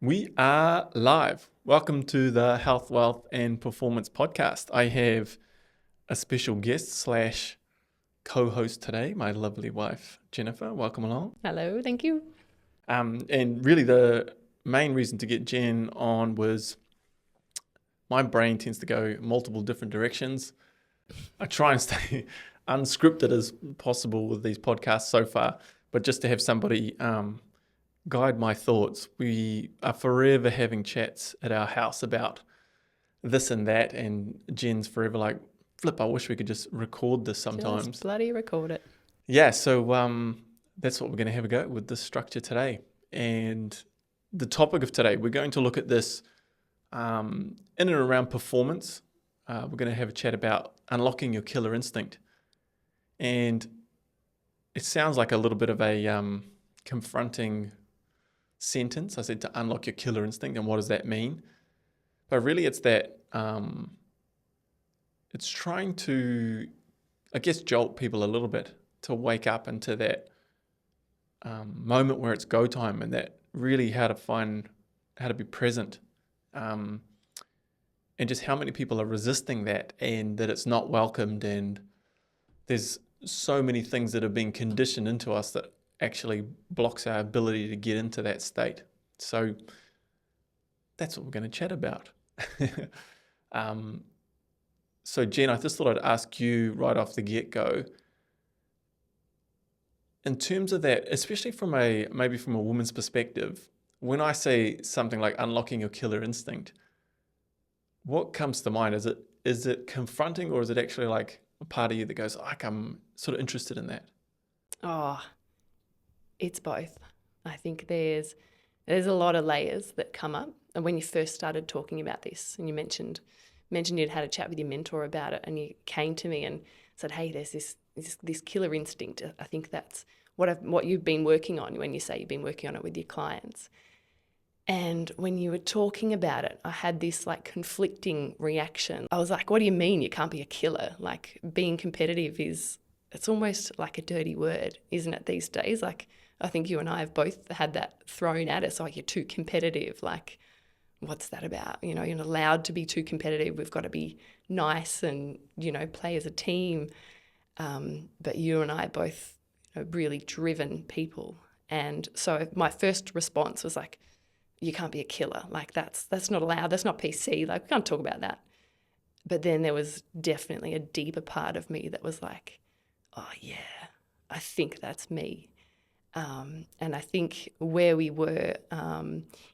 We are live. Welcome to the Health, Wealth and Performance podcast. I have a special guest slash co-host today, my lovely wife, Jennifer. Welcome along. Hello, thank you. And really the main reason to get Jen on was my brain tends to go multiple different directions. I try and stay unscripted as possible with these podcasts so far, but just to have somebody guide my thoughts. We are forever having chats at our house about this and that, and Jen's forever like, Flip, I wish we could just record this sometimes. Just bloody record it. Yeah, so that's what we're going to have a go with this structure today. And the topic of today, we're going to look at this in and around performance. We're going to have a chat about unlocking your killer instinct. And it sounds like a little bit of a confronting sentence. I said to unlock your killer instinct, and what does that mean? But really it's that it's trying to, I guess, jolt people a little bit to wake up into that moment where it's go time, and that really how to be present, and just how many people are resisting that, and that it's not welcomed, and there's so many things that have been conditioned into us that actually blocks our ability to get into that state. So that's what we're going to chat about. So Jen, I just thought I'd ask you right off the get-go, in terms of that, especially maybe from a woman's perspective, when I say something like unlocking your killer instinct, what comes to mind? Is it confronting, or is it actually like a part of you that goes, like, I'm sort of interested in that? Oh, it's both. I think there's a lot of layers that come up. And when you first started talking about this, and you mentioned you'd had a chat with your mentor about it, and you came to me and said, hey, there's this killer instinct. I think that's what you've been working on, when you say you've been working on it with your clients. And when you were talking about it, I had this like conflicting reaction. I was like, what do you mean you can't be a killer? Like, being competitive it's almost like a dirty word, isn't it, these days? Like, I think you and I have both had that thrown at us, like, you're too competitive. Like, what's that about? You know, you're not allowed to be too competitive. We've got to be nice and, play as a team. But you and I are both really driven people. And so my first response was like, you can't be a killer. Like, that's not allowed. That's not PC. Like, we can't talk about that. But then there was definitely a deeper part of me that was like, oh yeah, I think that's me. And I think where we were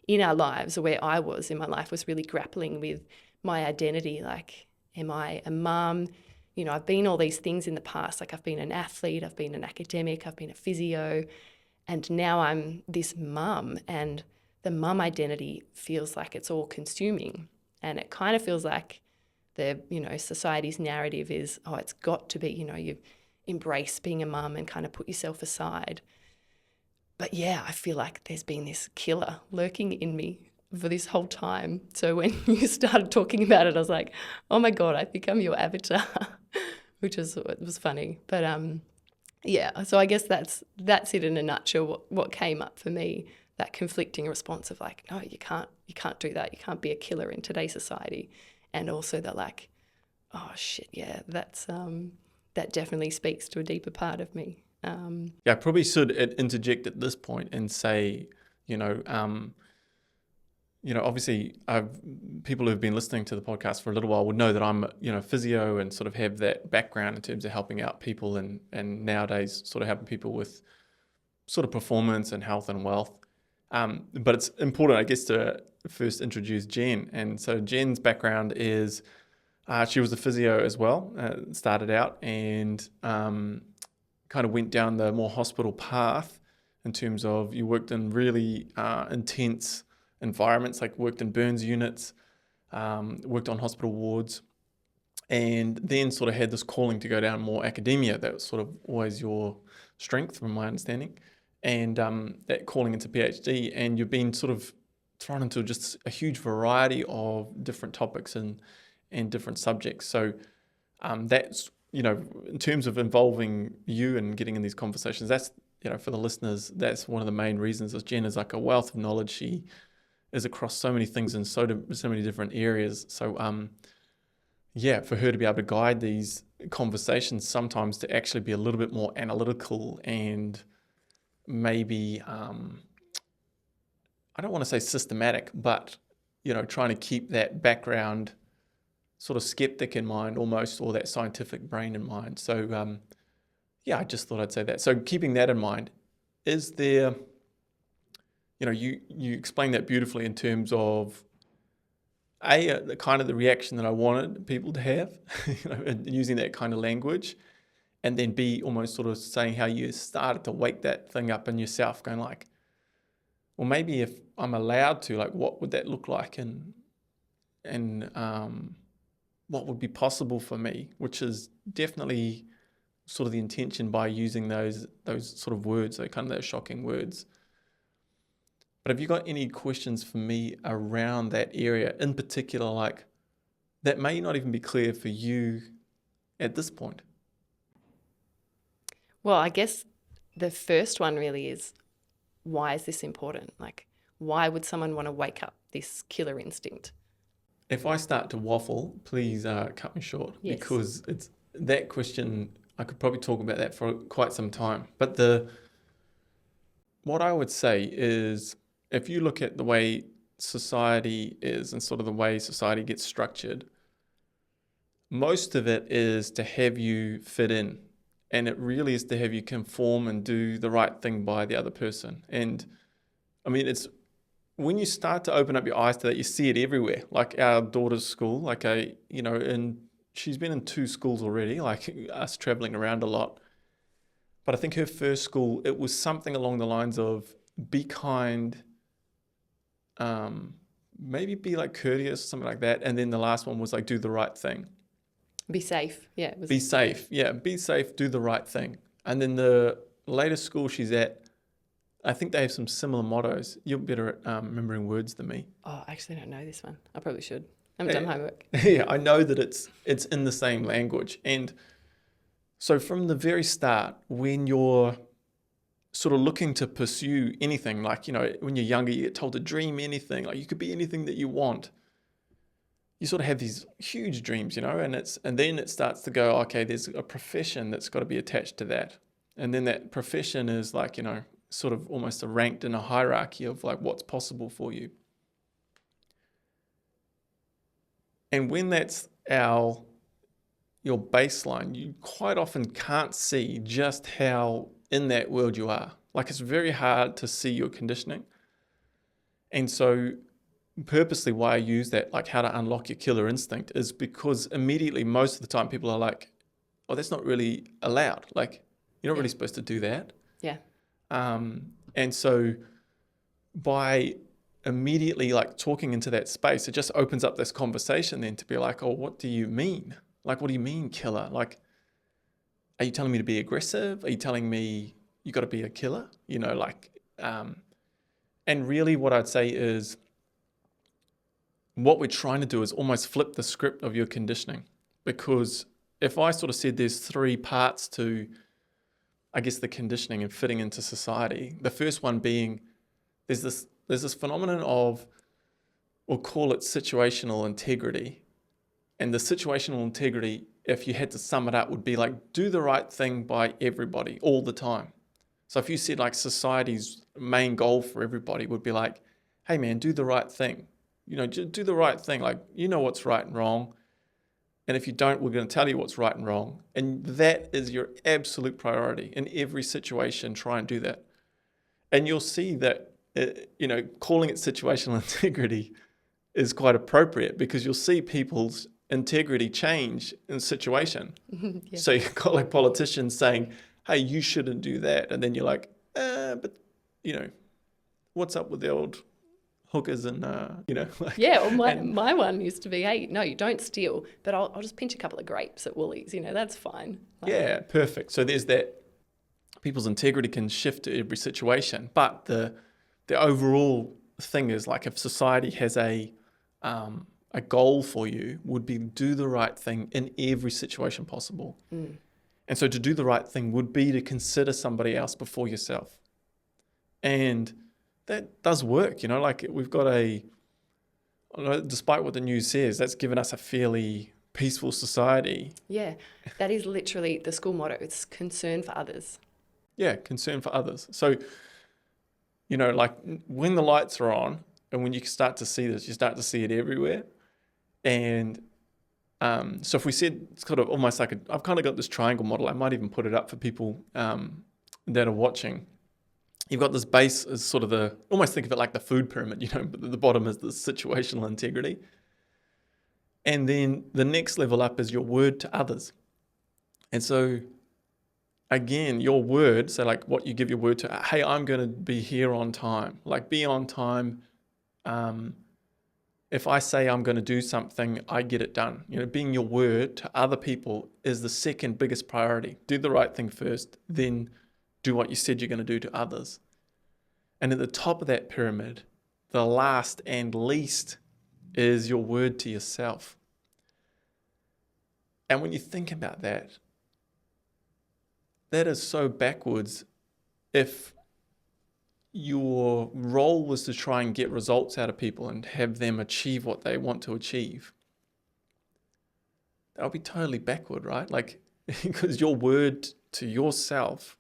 in our lives, or where I was in my life, was really grappling with my identity. Like, am I a mum? I've been all these things in the past. Like, I've been an athlete, I've been an academic, I've been a physio, and now I'm this mum. And the mum identity feels like it's all consuming. And it kind of feels like society's narrative is, oh, it's got to be, you embrace being a mum and kind of put yourself aside. But yeah, I feel like there's been this killer lurking in me for this whole time. So when you started talking about it, I was like, oh my God, I think I'm your avatar, which was funny. But yeah, so I guess that's it in a nutshell, what came up for me, that conflicting response of like, no, you can't do that. You can't be a killer in today's society. And also that like, oh shit, yeah, that definitely speaks to a deeper part of me. Yeah, I probably should interject at this point and say, obviously people who've been listening to the podcast for a little while would know that I'm, physio, and sort of have that background in terms of helping out people and nowadays sort of helping people with sort of performance and health and wealth. But it's important, I guess, to first introduce Jen. And so Jen's background is she was a physio as well, started out, and kind of went down the more hospital path in terms of you worked in really intense environments, like worked in burns units, worked on hospital wards, and then sort of had this calling to go down more academia. That was sort of always your strength, from my understanding, and that calling into PhD. And you've been sort of thrown into just a huge variety of different topics and different subjects. So that's, in terms of involving you and getting in these conversations, that's, for the listeners, that's one of the main reasons is Jen is like a wealth of knowledge. She is across so many things in so many different areas. So yeah, for her to be able to guide these conversations sometimes to actually be a little bit more analytical and maybe I don't want to say systematic, but trying to keep that background sort of skeptic in mind almost, or that scientific brain in mind. So yeah, I just thought I'd say that. So keeping that in mind, is there, you explained that beautifully in terms of the kind of the reaction that I wanted people to have, and using that kind of language, and then B, almost sort of saying how you started to wake that thing up in yourself, going like, well, maybe if I'm allowed to, like, what would that look like, and what would be possible for me, which is definitely sort of the intention by using those sort of words, those shocking words. But have you got any questions for me around that area in particular, like that may not even be clear for you at this point? Well, I guess the first one really is, why is this important? Like, why would someone want to wake up this killer instinct? If I start to waffle, please cut me short. Yes. Because it's that question, I could probably talk about that for quite some time. But what I would say is, if you look at the way society is and sort of the way society gets structured, most of it is to have you fit in. And it really is to have you conform and do the right thing by the other person. And I mean, it's when you start to open up your eyes to that, you see it everywhere. Like our daughter's school, and she's been in 2 schools already, like us traveling around a lot. But I think her first school, it was something along the lines of be kind, maybe be like courteous, something like that. And then the last one was like, do the right thing. Be safe. Yeah. Be safe. Yeah. Be safe. Do the right thing. And then the latest school she's at, I think they have some similar mottos. You're better at remembering words than me. Oh, I actually don't know this one. I probably should. I haven't done homework. Yeah, I know that it's in the same language. And so from the very start, when you're sort of looking to pursue anything, like, when you're younger, you get told to dream anything, like you could be anything that you want. You sort of have these huge dreams, and then it starts to go, okay, there's a profession that's got to be attached to that. And then that profession is like, sort of almost ranked in a hierarchy of like what's possible for you. And when that's your baseline, you quite often can't see just how in that world you are. Like, it's very hard to see your conditioning. And so purposely why I use that, like how to unlock your killer instinct, is because immediately most of the time people are like, oh, that's not really allowed. Like, you're not really supposed to do that. Yeah. And so by immediately like talking into that space, it just opens up this conversation then to be like, oh, what do you mean? Like, what do you mean killer? Like, are you telling me to be aggressive? Are you telling me you got to be a killer? And really what I'd say is what we're trying to do is almost flip the script of your conditioning. Because if I sort of said there's 3 parts to, I guess, the conditioning and fitting into society, the first one being there's this phenomenon of, we'll call it situational integrity. And the situational integrity, if you had to sum it up, would be like, do the right thing by everybody all the time. So if you said like society's main goal for everybody would be like, hey man, do the right thing. Just do the right thing. Like, what's right and wrong. And if you don't, we're going to tell you what's right and wrong. And that is your absolute priority in every situation. Try and do that. And you'll see that, calling it situational integrity is quite appropriate, because you'll see people's integrity change in situation. Yeah. So you've got like politicians saying, hey, you shouldn't do that. And then you're like, but, what's up with the old hookers and, like, yeah, or my one used to be, hey, no, you don't steal, but I'll just pinch a couple of grapes at Woolies, that's fine. Yeah, perfect. So there's that, people's integrity can shift to every situation, but the overall thing is like, if society has a goal for you, would be do the right thing in every situation possible. And so to do the right thing would be to consider somebody else before yourself. And that does work, like we've got despite what the news says, that's given us a fairly peaceful society. Yeah, that is literally the school motto. It's concern for others. Yeah, concern for others. So, like when the lights are on and when you start to see this, you start to see it everywhere. And so if we said it's kind of almost like I've kind of got this triangle model. I might even put it up for people that are watching. You've got this base as sort of almost think of it like the food pyramid, but the bottom is the situational integrity. And then the next level up is your word to others. And so again, your word, so like what you give your word to, hey, I'm going to be here on time, like be on time. If I say I'm going to do something, I get it done. Being your word to other people is the second biggest priority. Do the right thing first, then do what you said you're going to do to others. And at the top of that pyramid, the last and least is your word to yourself. And when you think about that, that is so backwards. If your role was to try and get results out of people and have them achieve what they want to achieve, that would be totally backward, right? Like, because your word to yourself,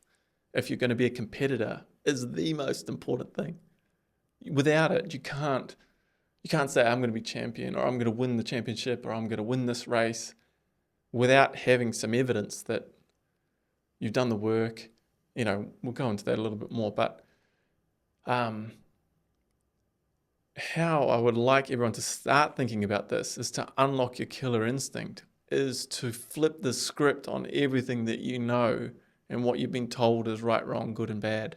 if you're going to be a competitor, is the most important thing. Without it, you can't say I'm going to be champion, or I'm going to win the championship, or I'm going to win this race, without having some evidence that you've done the work. We'll go into that a little bit more, but how I would like everyone to start thinking about this is to unlock your killer instinct, is to flip the script on everything that you know and what you've been told is right, wrong, good, and bad.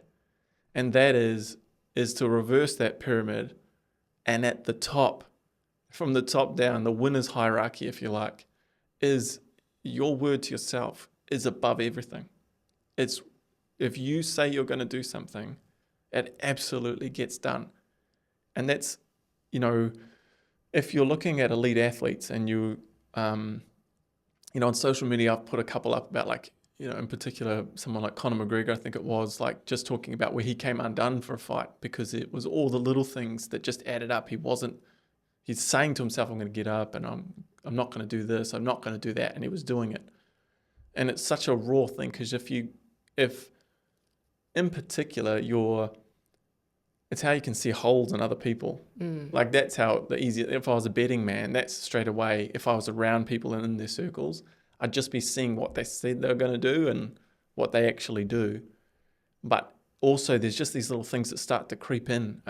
And that is to reverse that pyramid, and at the top, from the top down, the winner's hierarchy, if you like, is your word to yourself is above everything. It's if you say you're going to do something, it absolutely gets done. And that's, if you're looking at elite athletes and on social media, I've put a couple up about like, in particular, someone like Conor McGregor, I think it was, like just talking about where he came undone for a fight because it was all the little things that just added up. He's saying to himself, I'm going to get up and I'm not going to do this, I'm not going to do that. And he was doing it. And it's such a raw thing because if in particular, it's how you can see holes in other people. Like that's how if I was a betting man, that's straight away, if I was around people and in their circles, I'd just be seeing what they said they were going to do and what they actually do. But also there's just these little things that start to creep in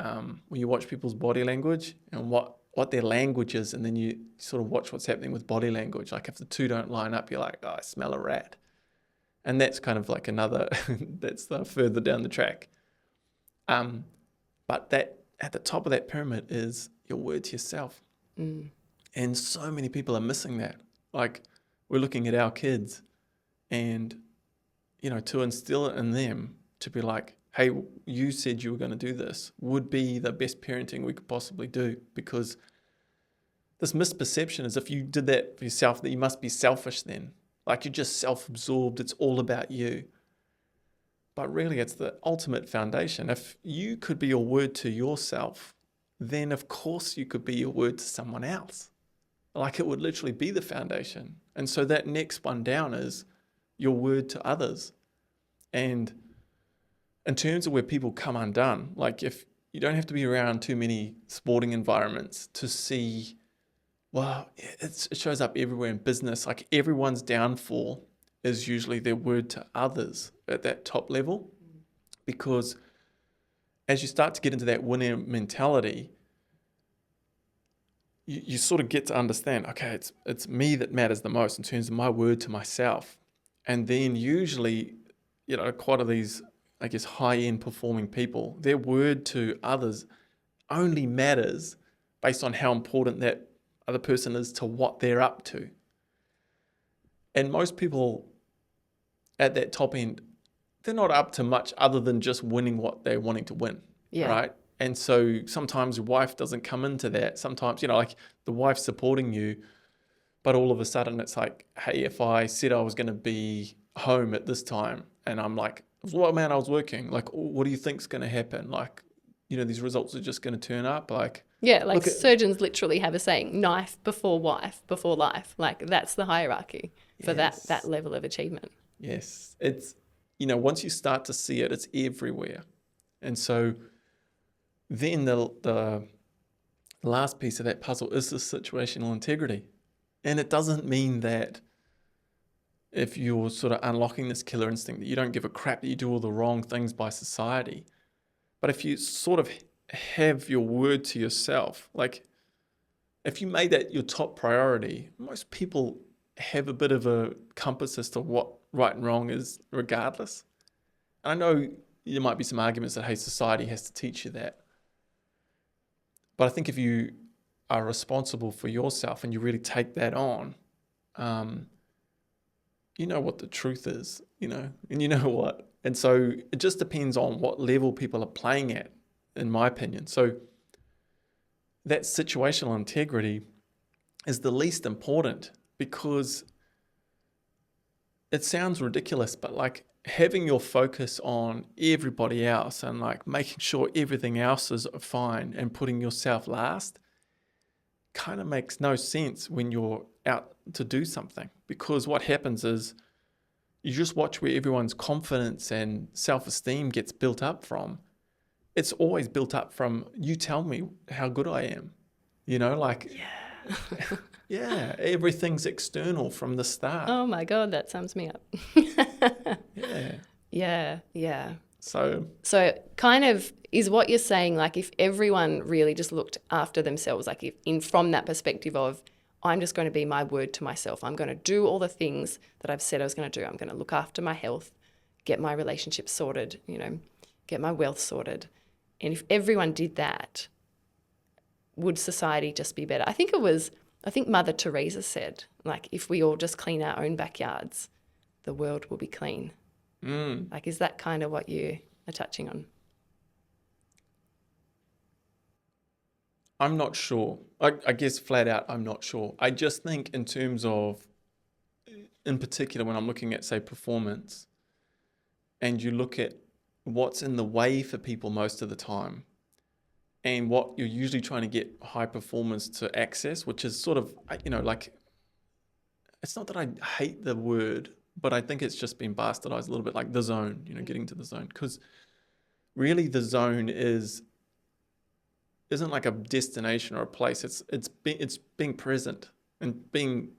when you watch people's body language and what their language is, and then you sort of watch what's happening with body language. Like if the two don't line up, you're like, oh, I smell a rat. And that's kind of like another, that's further down the track. But that at the top of that pyramid is your word to yourself. And so many people are missing that. Like we're looking at our kids and, to instill it in them to be like, hey, you said you were going to do this, would be the best parenting we could possibly do, because this misperception is if you did that for yourself, that you must be selfish then. Like you're just self-absorbed, it's all about you. But really, it's the ultimate foundation. If you could be your word to yourself, then of course you could be your word to someone else. Like it would literally be the foundation. And so that next one down is your word to others. And in terms of where people come undone, like if you don't have to be around too many sporting environments to see, well, it shows up everywhere in business. Like everyone's downfall is usually their word to others at that top level, because as you start to get into that winner mentality, you sort of get to understand, okay, it's me that matters the most in terms of my word to myself. And then usually, quite a these, I guess, high-end performing people, their word to others only matters based on how important that other person is to what they're up to. And most people at that top end, they're not up to much other than just winning what they're wanting to win, right? And so sometimes your wife doesn't come into that. Sometimes, like the wife's supporting you, but all of a sudden it's like, hey, if I said I was going to be home at this time and I'm like, well, man, I was working. Like, what do you think's going to happen? Like, these results are just going to turn up. Like, Yeah, like look at, surgeons literally have a saying, knife before wife, before life. Like that's the hierarchy for that yes, level of achievement. yes. It's, once you start to see it, it's everywhere. And so then the last piece of that puzzle is the situational integrity. And it doesn't mean that if you're sort of unlocking this killer instinct that you don't give a crap, that you do all the wrong things by society. But if you sort of have your word to yourself, like if you made that your top priority, most people have a bit of a compass as to what right and wrong is regardless. And I know there might be some arguments that, hey, society has to teach you that. But I think if you are responsible for yourself and you really take that on, you know what the truth is, and you know what. And so it just depends on what level people are playing at, in my opinion. So that situational integrity is the least important because it sounds ridiculous, but like having your focus on everybody else and like making sure everything else is fine and putting yourself last kind of makes no sense when you're out to do something, because what happens is you just watch where everyone's confidence and self-esteem gets built up from. It's always built up from, you tell me how good I am, like, Yeah. yeah, everything's external from the start. Oh my God, that sums me up. Yeah. Yeah, yeah. So kind of is what you're saying, like if everyone really just looked after themselves, like from that perspective of, I'm just going to be my word to myself. I'm going to do all the things that I've said I was going to do. I'm going to look after my health, get my relationships sorted, get my wealth sorted. And if everyone did that, would society just be better? I think Mother Teresa said, like, if we all just clean our own backyards, the world will be clean. Like, is that kind of what you are touching on? I'm not sure. I guess flat out, I'm not sure. I just think in terms of, in particular, when I'm looking at, say, performance, and you look at what's in the way for people most of the time, and what you're usually trying to get high performance to access, which is sort of, like, it's not that I hate the word, but I think it's just been bastardized a little bit, like the zone, getting to the zone. Because really the zone isn't like a destination or a place. It's being present and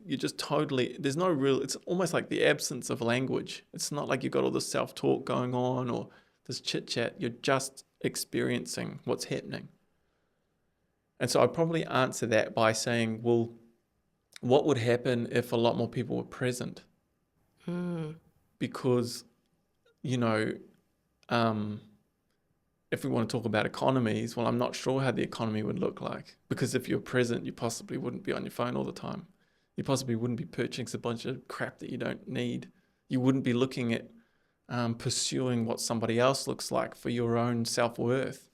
you're just totally, there's no real, it's almost like the absence of language. It's not like you've got all this self-talk going on or this chit-chat. You're just experiencing what's happening. And so I'd probably answer that by saying, well, what would happen if a lot more people were present? Because, if we want to talk about economies, well, I'm not sure how the economy would look like. Because if you're present, you possibly wouldn't be on your phone all the time. You possibly wouldn't be purchasing a bunch of crap that you don't need. You wouldn't be looking at pursuing what somebody else looks like for your own self-worth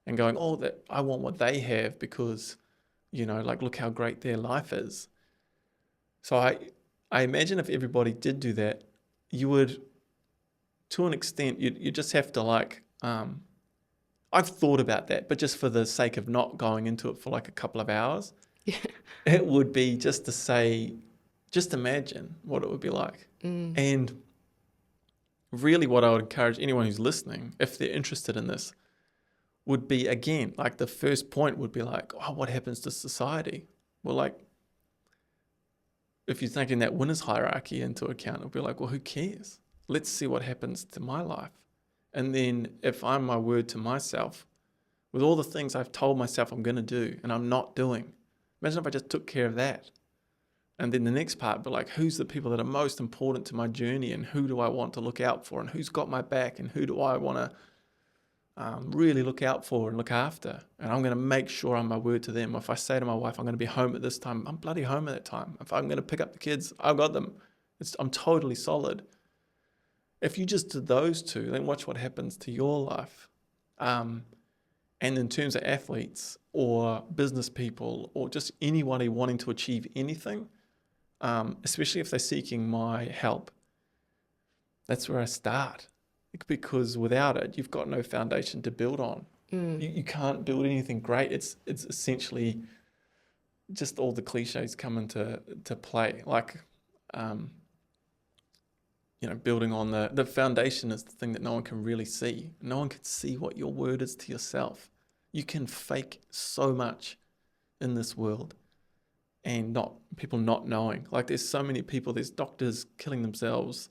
and going, oh, that I want what they have because, like, look how great their life is. So I imagine if everybody did do that, you would, to an extent, you just have to like, I've thought about that, but just for the sake of not going into it for like a couple of hours, it would be just to say, just imagine what it would be like. And really what I would encourage anyone who's listening, if they're interested in this, would be, again, like the first point would be like, oh, what happens to society? Well, like, if you're taking that winner's hierarchy into account, it'll be like, well, who cares? Let's see what happens to my life. And then if I'm my word to myself, with all the things I've told myself I'm going to do and I'm not doing, imagine if I just took care of that. And then the next part, but like, who's the people that are most important to my journey and who do I want to look out for and who's got my back and who do I want to really look out for and look after. And I'm going to make sure I'm my word to them. If I say to my wife, I'm going to be home at this time, I'm bloody home at that time. If I'm going to pick up the kids, I've got them. I'm totally solid. If you just do those two, then watch what happens to your life. And in terms of athletes or business people or just anybody wanting to achieve anything, especially if they're seeking my help, that's where I start. Because without it, you've got no foundation to build on. You can't build anything great. It's essentially just all the cliches come into play. Like, building on the foundation is the thing that no one can really see. No one can see what your word is to yourself. You can fake so much in this world and people not knowing. Like, there's so many people, there's doctors killing themselves.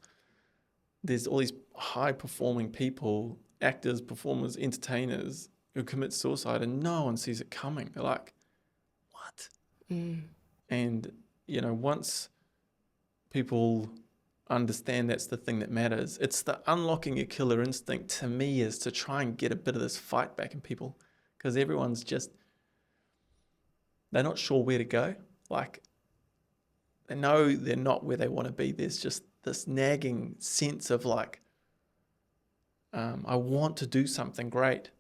There's all these high performing people, actors, performers, entertainers who commit suicide and no one sees it coming. They're like, what? And, once people understand that's the thing that matters, it's the unlocking your killer instinct to me is to try and get a bit of this fight back in people, because everyone's just, they're not sure where to go. Like, they know they're not where they want to be. There's just this nagging sense of like, I want to do something great,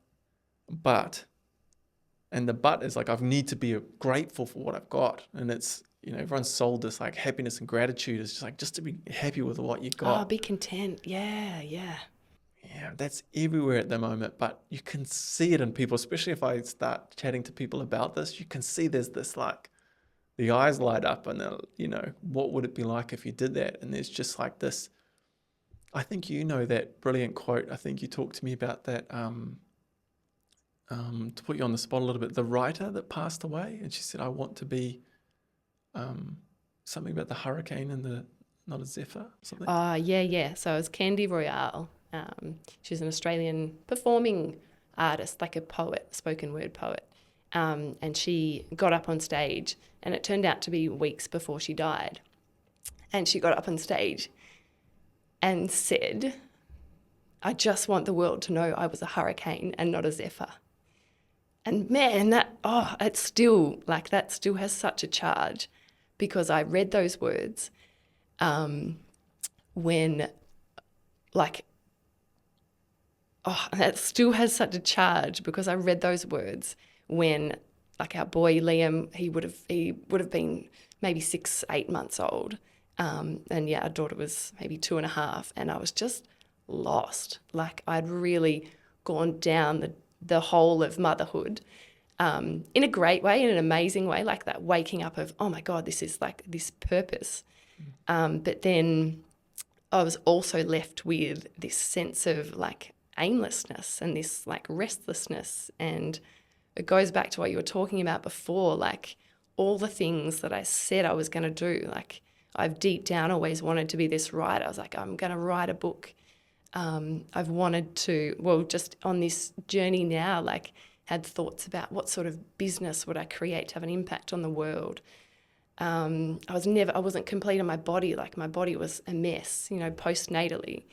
and the but is like, I need to be grateful for what I've got. And it's, everyone's sold this like happiness and gratitude is just like, just to be happy with what you got. Oh, be content. Yeah. Yeah, that's everywhere at the moment, but you can see it in people, especially if I start chatting to people about this, you can see there's this like, the eyes light up and they're, what would it be like if you did that? And there's just like this, I think that brilliant quote. I think you talked to me about that, to put you on the spot a little bit, the writer that passed away, and she said, I want to be something about the hurricane and not a zephyr, something. Yeah. So it was Candy Royale. She's an Australian performing artist, like a poet, spoken word poet. And she got up on stage, and it turned out to be weeks before she died. And she got up on stage and said, I just want the world to know I was a hurricane and not a zephyr. And man, that still has such a charge, because I read those words that still has such a charge, because I read those words when, like, our boy Liam, he would have been maybe 6-8 months old, and yeah, our daughter was maybe 2.5, and I was just lost. Like, I'd really gone down the hole of motherhood, in a great way, in an amazing way, like that waking up of, oh my God, this is like this purpose. But then I was also left with this sense of like aimlessness and this like restlessness. And it goes back to what you were talking about before, like all the things that I said I was going to do. Like, I've deep down always wanted to be this writer. I was like, I'm going to write a book. I've wanted to, just on this journey now, like, had thoughts about what sort of business would I create to have an impact on the world. I wasn't complete in my body. Like, my body was a mess, postnatally,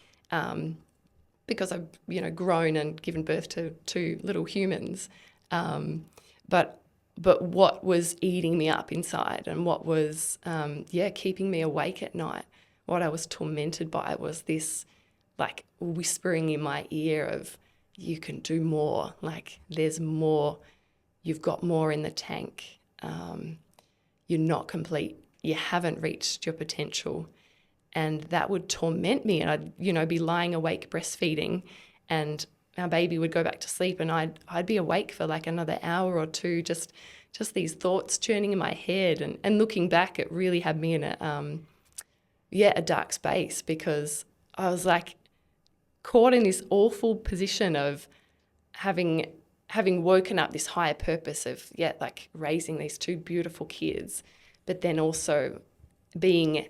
because I've, grown and given birth to 2 little humans. But what was eating me up inside, and what was, keeping me awake at night, what I was tormented by was this, like, whispering in my ear of, you can do more, like, there's more, you've got more in the tank, you're not complete, you haven't reached your potential. And that would torment me, and I'd, be lying awake breastfeeding, and our baby would go back to sleep, and I'd be awake for like another hour or two, just these thoughts churning in my head. And looking back, it really had me in a dark space, because I was like caught in this awful position of having woken up this higher purpose of, like raising these 2 beautiful kids, but then also being,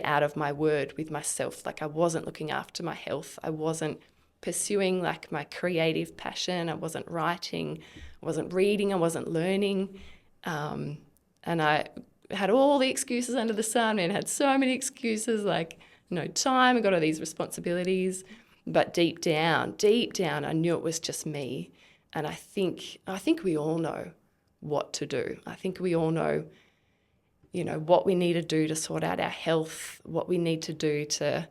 out of my word with myself. Like, I wasn't looking after my health. I wasn't pursuing like my creative passion. I wasn't writing, I wasn't reading, I wasn't learning. And I had all the excuses under the sun, and had so many excuses, like no time, I got all these responsibilities. But deep down, I knew it was just me. And I think we all know what to do. I think we all know, what we need to do to sort out our health, what we need to do to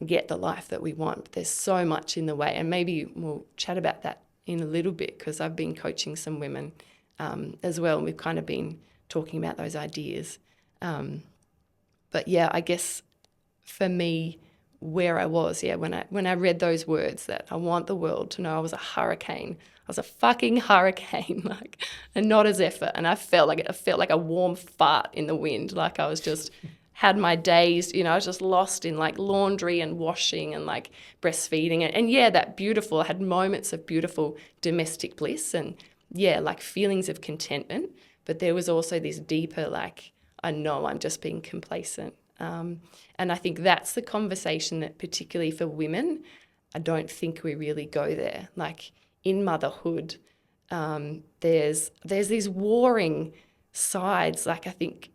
get the life that we want. But there's so much in the way, and maybe we'll chat about that in a little bit, because I've been coaching some women as well, and we've kind of been talking about those ideas. But yeah, I guess for me, where I was, when I read those words that I want the world to know I was a hurricane. I was a fucking hurricane, like, and not as effort. And I felt like a warm fart in the wind. Like I was just had my days, I was just lost in like laundry and washing and like breastfeeding. And yeah, that beautiful, I had moments of beautiful domestic bliss and like feelings of contentment. But there was also this deeper, like, I know I'm just being complacent. And I think that's the conversation that, particularly for women, I don't think we really go there. Like in motherhood, there's these warring sides. Like I think,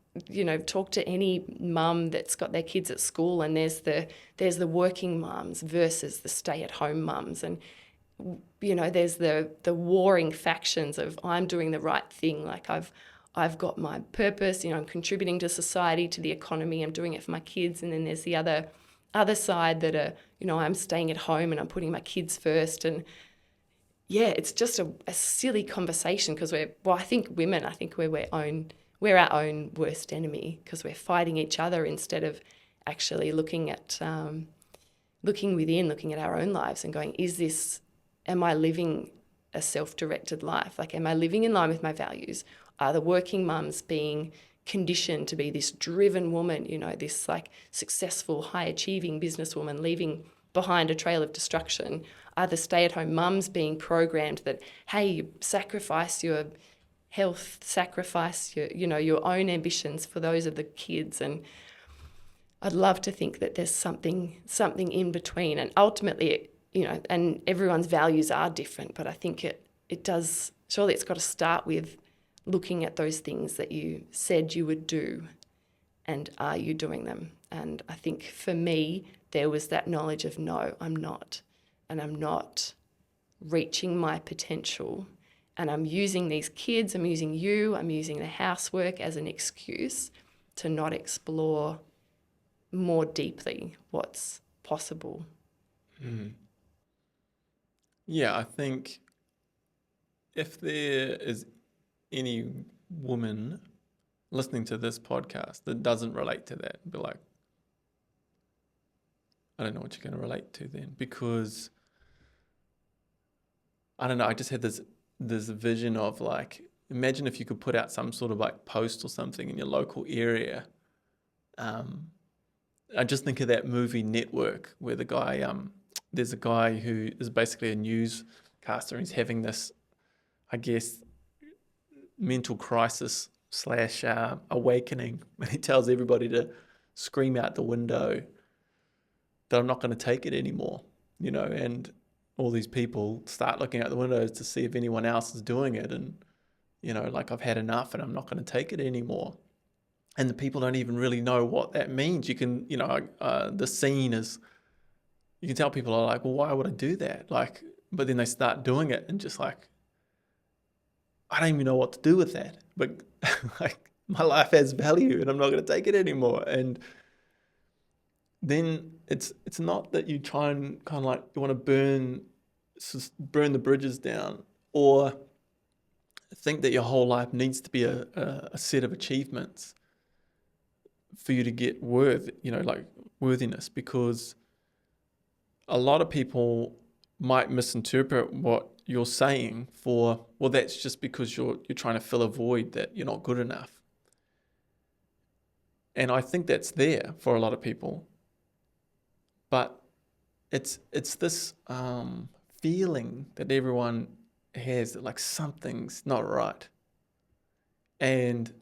talk to any mum that's got their kids at school, and there's the working mums versus the stay-at-home mums, and there's the warring factions of I'm doing the right thing, like I've got my purpose, I'm contributing to society, to the economy, I'm doing it for my kids. And then there's the other side that are, I'm staying at home and I'm putting my kids first. And yeah, it's just a silly conversation because I think we're our own worst enemy because we're fighting each other instead of actually looking within, looking at our own lives and going, am I living a self-directed life? Like, am I living in line with my values? Are the working mums being conditioned to be this driven woman, this like successful, high-achieving businesswoman leaving behind a trail of destruction? Are the stay-at-home mums being programmed that, hey, you sacrifice your health, sacrifice your own ambitions for those of the kids? And I'd love to think that there's something in between. And ultimately, and everyone's values are different, but I think it does, surely it's got to start with looking at those things that you said you would do, and are you doing them? And I think for me, there was that knowledge of, no, I'm not. And I'm not reaching my potential. And I'm using these kids, I'm using you, I'm using the housework as an excuse to not explore more deeply what's possible. Mm. Yeah, I think if there is any woman listening to this podcast that doesn't relate to that, be like, I don't know what you're going to relate to then, because I don't know, I just had this vision of like, imagine if you could put out some sort of like post or something in your local area. I just think of that movie Network, where the guy, there's a guy who is basically a newscaster. He's having this, I guess, mental crisis / awakening, and he tells everybody to scream out the window that I'm not going to take it anymore, and all these people start looking out the windows to see if anyone else is doing it, and like, I've had enough and I'm not going to take it anymore. And the people don't even really know what that means. You can, the scene is, you can tell people are like, well, why would I do that? Like, but then they start doing it and just like, I don't even know what to do with that. But like, my life has value and I'm not going to take it anymore. And then it's not that you try and kind of like, you want to burn the bridges down, or think that your whole life needs to be a set of achievements for you to get worthiness, because a lot of people might misinterpret what you're saying for, well, that's just because you're trying to fill a void, that you're not good enough. And I think that's there for a lot of people, but it's this feeling that everyone has that like something's not right. And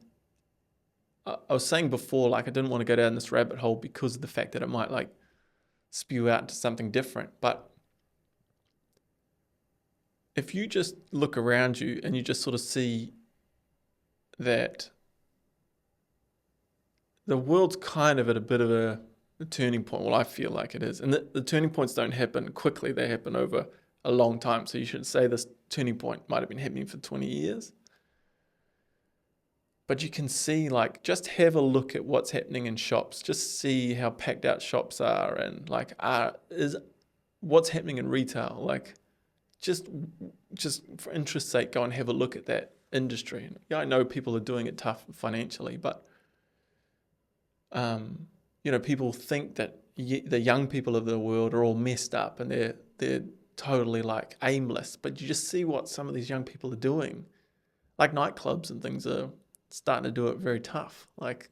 I was saying before, like, I didn't want to go down this rabbit hole because of the fact that it might like spew out into something different. But if you just look around you and you just sort of see that the world's kind of at a bit of a turning point, well, I feel like it is. And the turning points don't happen quickly. They happen over a long time. So you should say this turning point might have been happening for 20 years. But you can see, like, just have a look at what's happening in shops. Just see how packed out shops are, and like, is what's happening in retail. Like, just for interest's sake, go and have a look at that industry. And yeah, I know people are doing it tough financially, but people think that the young people of the world are all messed up and they're totally like aimless, but you just see what some of these young people are doing. Like nightclubs and things are starting to do it very tough. Like,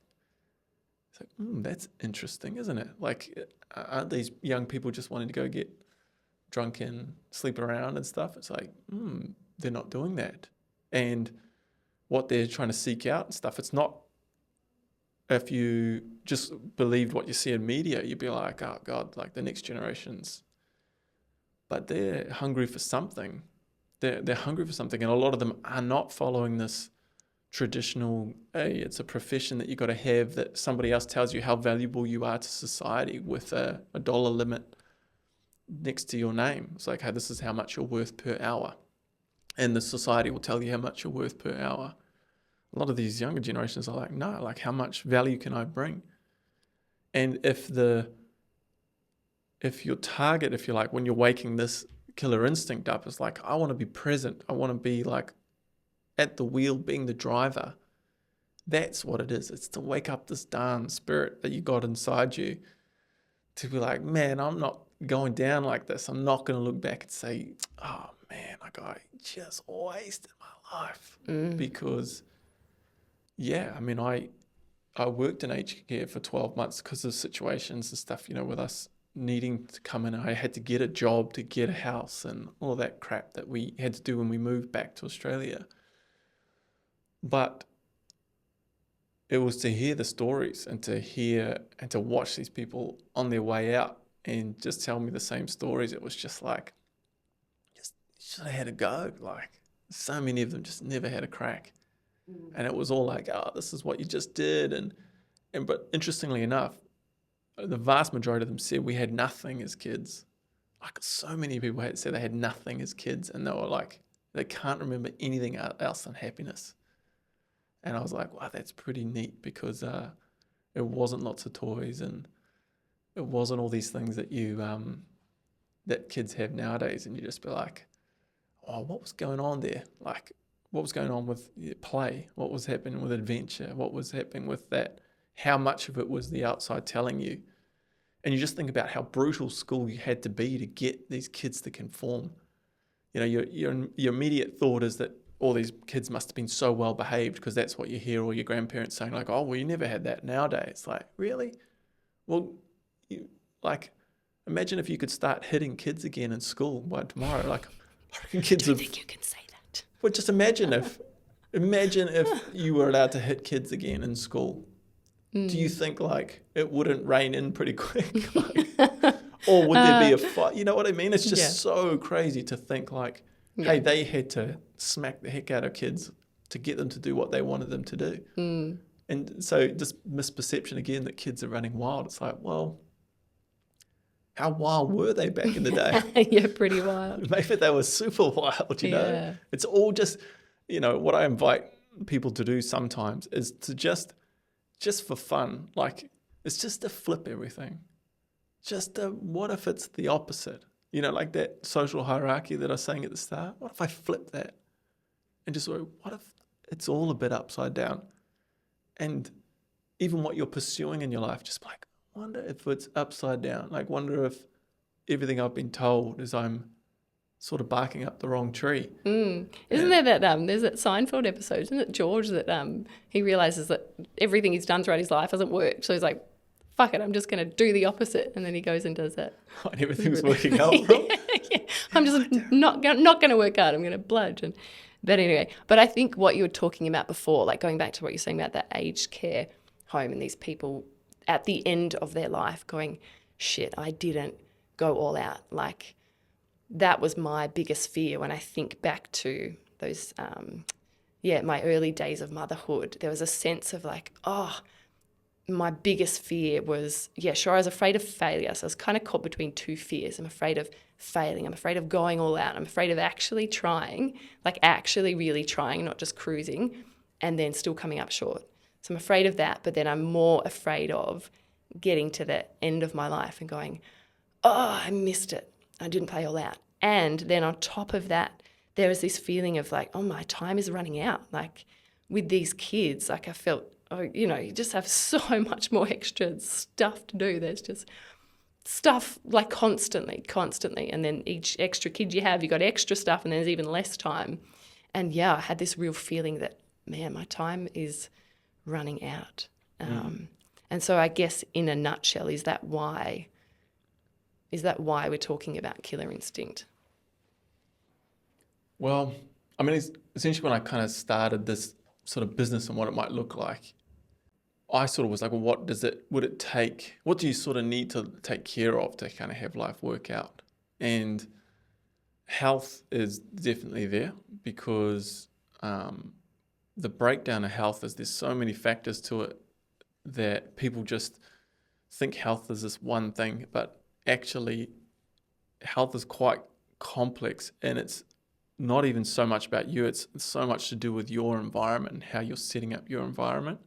it's like, that's interesting, isn't it? Like, aren't these young people just wanting to go get drunk and sleep around and stuff? It's like, they're not doing that. And what they're trying to seek out and stuff, it's not, if you just believed what you see in media, you'd be like, oh God, like the next generations. But they're hungry for something. They're hungry for something. And a lot of them are not following this traditional, hey, it's a profession that you got to have, that somebody else tells you how valuable you are to society with a dollar limit next to your name. It's like, hey, this is how much you're worth per hour. And the society will tell you how much you're worth per hour. A lot of these younger generations are like, no, like how much value can I bring? And if your target, if you're like, when you're waking this killer instinct up, is like, I want to be present. I want to be like at the wheel, being the driver. That's what it is. It's to wake up this darn spirit that you got inside you to be like, man, I'm not going down like this. I'm not going to look back and say, oh man, like I just wasted my life. Because, yeah, I mean, I worked in aged care for 12 months because of situations and stuff, with us needing to come in. I had to get a job to get a house and all that crap that we had to do when we moved back to Australia. But it was to hear the stories and to hear and to watch these people on their way out and just tell me the same stories. It was just like, you should have had a go. Like, so many of them just never had a crack. And it was all like, oh, this is what you just did. But interestingly enough, the vast majority of them said we had nothing as kids. Like, so many people had said they had nothing as kids, and they were like, they can't remember anything else than happiness. And I was like, wow, that's pretty neat, because it wasn't lots of toys, and it wasn't all these things that that kids have nowadays. And you just be like, oh, what was going on there? Like, what was going on with play? What was happening with adventure? What was happening with that? How much of it was the outside telling you? And you just think about how brutal school you had to be to get these kids to conform. Your immediate thought is that all these kids must have been so well behaved, because that's what you hear all your grandparents saying, like, oh, well, you never had that nowadays. It's like, really? Well, imagine if you could start hitting kids again in school by tomorrow. Like, I reckon kids I think you can say that. Well, just imagine if you were allowed to hit kids again in school. Do you think like it wouldn't rein in pretty quick? Or would there be a fight? You know what I mean? It's just so crazy to think like, hey, they had to smack the heck out of kids to get them to do what they wanted them to do. And so just misperception again that kids are running wild. It's like, well, how wild were they back in the day? Yeah, pretty wild. Maybe they were super wild, you know? It's all just, what I invite people to do sometimes is to just for fun, like, it's just to flip everything. What if it's the opposite? Like that social hierarchy that I was saying at the start. What if I flip that? And just what if it's all a bit upside down? And even what you're pursuing in your life, just like, wonder if it's upside down. Like, wonder if everything I've been told is I'm sort of barking up the wrong tree. Isn't there that there's that Seinfeld episode, isn't it George, that he realizes that everything he's done throughout his life hasn't worked, so he's like, fuck it, I'm just going to do the opposite, and then he goes and does that. And everything's working out wrong. I'm just not going to work out. I'm going to bludge. But anyway, but I think what you were talking about before, like going back to what you're saying about that aged care home and these people at the end of their life going, shit, I didn't go all out. Like, that was my biggest fear when I think back to those, my early days of motherhood. There was a sense of like, my biggest fear was, I was afraid of failure. So I was kind of caught between two fears. I'm afraid of failing. I'm afraid of going all out. I'm afraid of actually trying, like actually really trying, not just cruising, and then still coming up short. So I'm afraid of that, but then I'm more afraid of getting to the end of my life and going, oh, I missed it. I didn't play all out. And then on top of that, there was this feeling of like, oh, my time is running out. Like with these kids, like I felt you just have so much more extra stuff to do. There's just stuff like constantly. And then each extra kid you have, you got extra stuff, and there's even less time. And yeah, I had this real feeling that, man, my time is running out. And so I guess in a nutshell, is that why we're talking about killer instinct? Well, I mean, it's essentially when I kind of started this sort of business and what it might look like, I sort of was like, well, what do you sort of need to take care of to kind of have life work out? And health is definitely there, because the breakdown of health is there's so many factors to it that people just think health is this one thing, but actually health is quite complex, and it's not even so much about you. It's so much to do with your environment and how you're setting up your environment.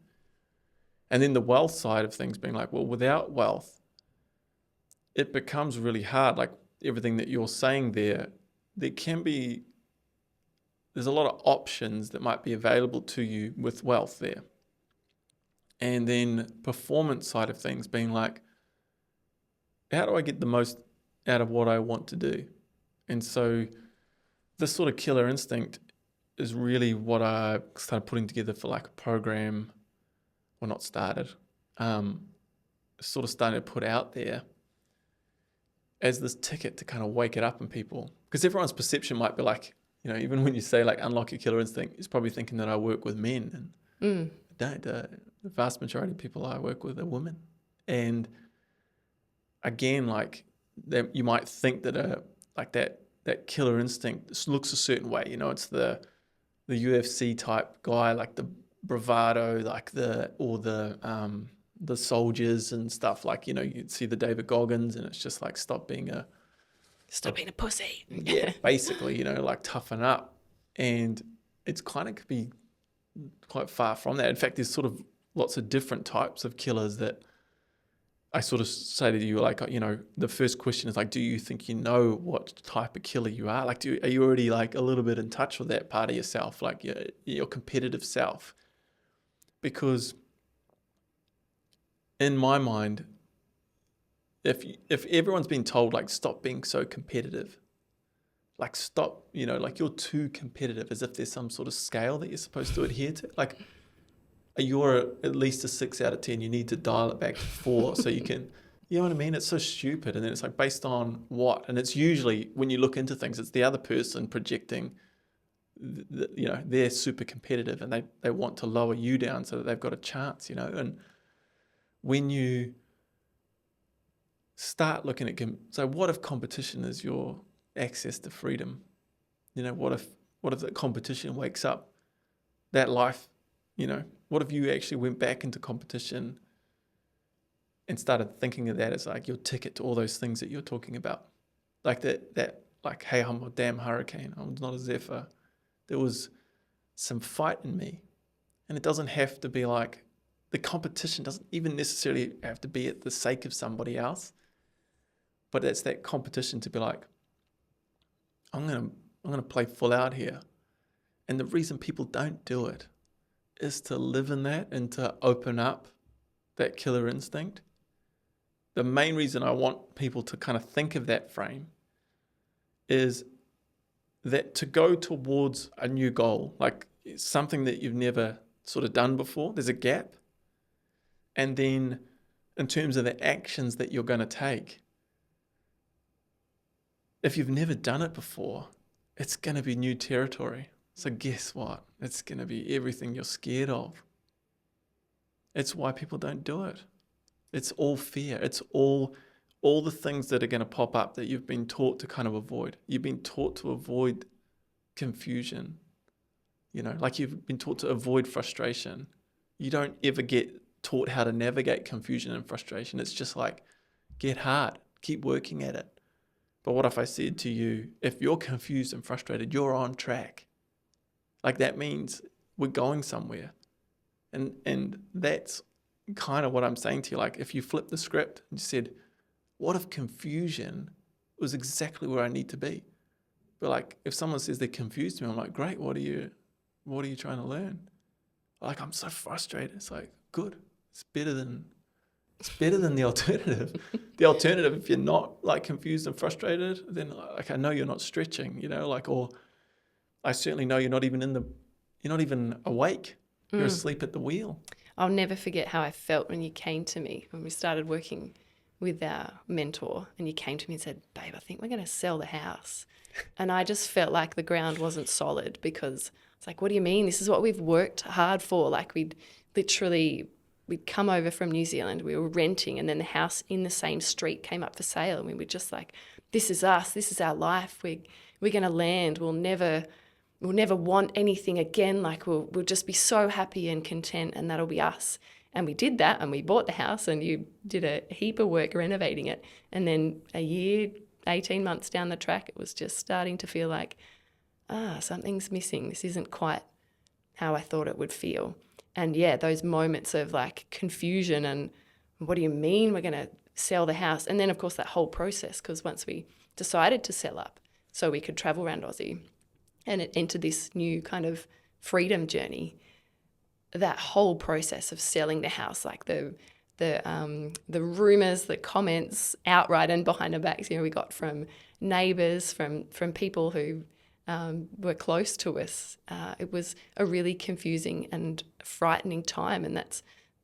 And then the wealth side of things being like, well, without wealth, it becomes really hard. Like everything that you're saying there's a lot of options that might be available to you with wealth there. And then performance side of things being like, how do I get the most out of what I want to do? And so this sort of killer instinct is really what I started putting together for like a program, or not started, sort of starting to put out there as this ticket to kind of wake it up in people. Because everyone's perception might be like, even when you say like unlock your killer instinct, it's probably thinking that I work with men, and I don't. The vast majority of people I work with are women. And again, like you might think that that killer instinct looks a certain way. It's the UFC type guy, like the bravado, like the soldiers and stuff. Like, you'd see the David Goggins, and it's just like stop being a pussy. Yeah, basically, like toughen up. And it's kind of could be quite far from that. In fact, there's sort of lots of different types of killers that I sort of say to you, like, the first question is like, do you think you know what type of killer you are? Like, are you already like a little bit in touch with that part of yourself, like your competitive self? Because in my mind, if everyone's been told like stop being so competitive, like stop, like you're too competitive, as if there's some sort of scale that you're supposed to adhere to. Like you're at least a 6 out of 10, you need to dial it back to 4 so you can, you know what I mean? It's so stupid. And then it's like based on what? And it's usually when you look into things, it's the other person projecting, they're super competitive and they want to lower you down so that they've got a chance, And when you start looking at, so what if competition is your access to freedom? What if that competition wakes up that life? What if you actually went back into competition and started thinking of that as like your ticket to all those things that you're talking about? Like that like, hey, I'm a damn hurricane, I'm not a zephyr. There was some fight in me. And it doesn't have to be like, the competition doesn't even necessarily have to be at the sake of somebody else. But it's that competition to be like, I'm gonna play full out here. And the reason people don't do it is to live in that and to open up that killer instinct. The main reason I want people to kind of think of that frame is that to go towards a new goal, like something that you've never sort of done before, there's a gap. And then in terms of the actions that you're going to take, if you've never done it before, it's going to be new territory. So guess what? It's going to be everything you're scared of. It's why people don't do it. It's all fear. It's all the things that are going to pop up that you've been taught to kind of avoid. You've been taught to avoid confusion. Like you've been taught to avoid frustration. You don't ever get taught how to navigate confusion and frustration. It's just like, get hard, keep working at it. But what if I said to you, if you're confused and frustrated, you're on track. Like that means we're going somewhere. And that's kind of what I'm saying to you. Like if you flip the script and you said, what if confusion was exactly where I need to be? But like if someone says they're confused to me, I'm like, great, what are you trying to learn? Like, I'm so frustrated. It's like, good. It's better than the alternative. The alternative, if you're not like confused and frustrated, then like I know you're not stretching, like, or I certainly know you're not even awake. You're asleep at the wheel. I'll never forget how I felt when you came to me when we started working with our mentor, and you came to me and said, babe, I think we're going to sell the house. And I just felt like the ground wasn't solid, because it's like, what do you mean? This is what we've worked hard for. Like we'd come over from New Zealand, we were renting, and then the house in the same street came up for sale, and we were just like, this is us, this is our life. We're going to land. We'll never want anything again. Like we'll just be so happy and content, and that'll be us. And we did that, and we bought the house, and you did a heap of work renovating it. And then a year, 18 months down the track, it was just starting to feel like, something's missing. This isn't quite how I thought it would feel. And yeah, those moments of like confusion and what do you mean we're going to sell the house? And then of course that whole process, because once we decided to sell up so we could travel around Aussie and it entered this new kind of freedom journey, that whole process of selling the house, like the rumours, the comments outright and behind our backs, we got from neighbours, from people who were close to us. It was a really confusing and frightening time, and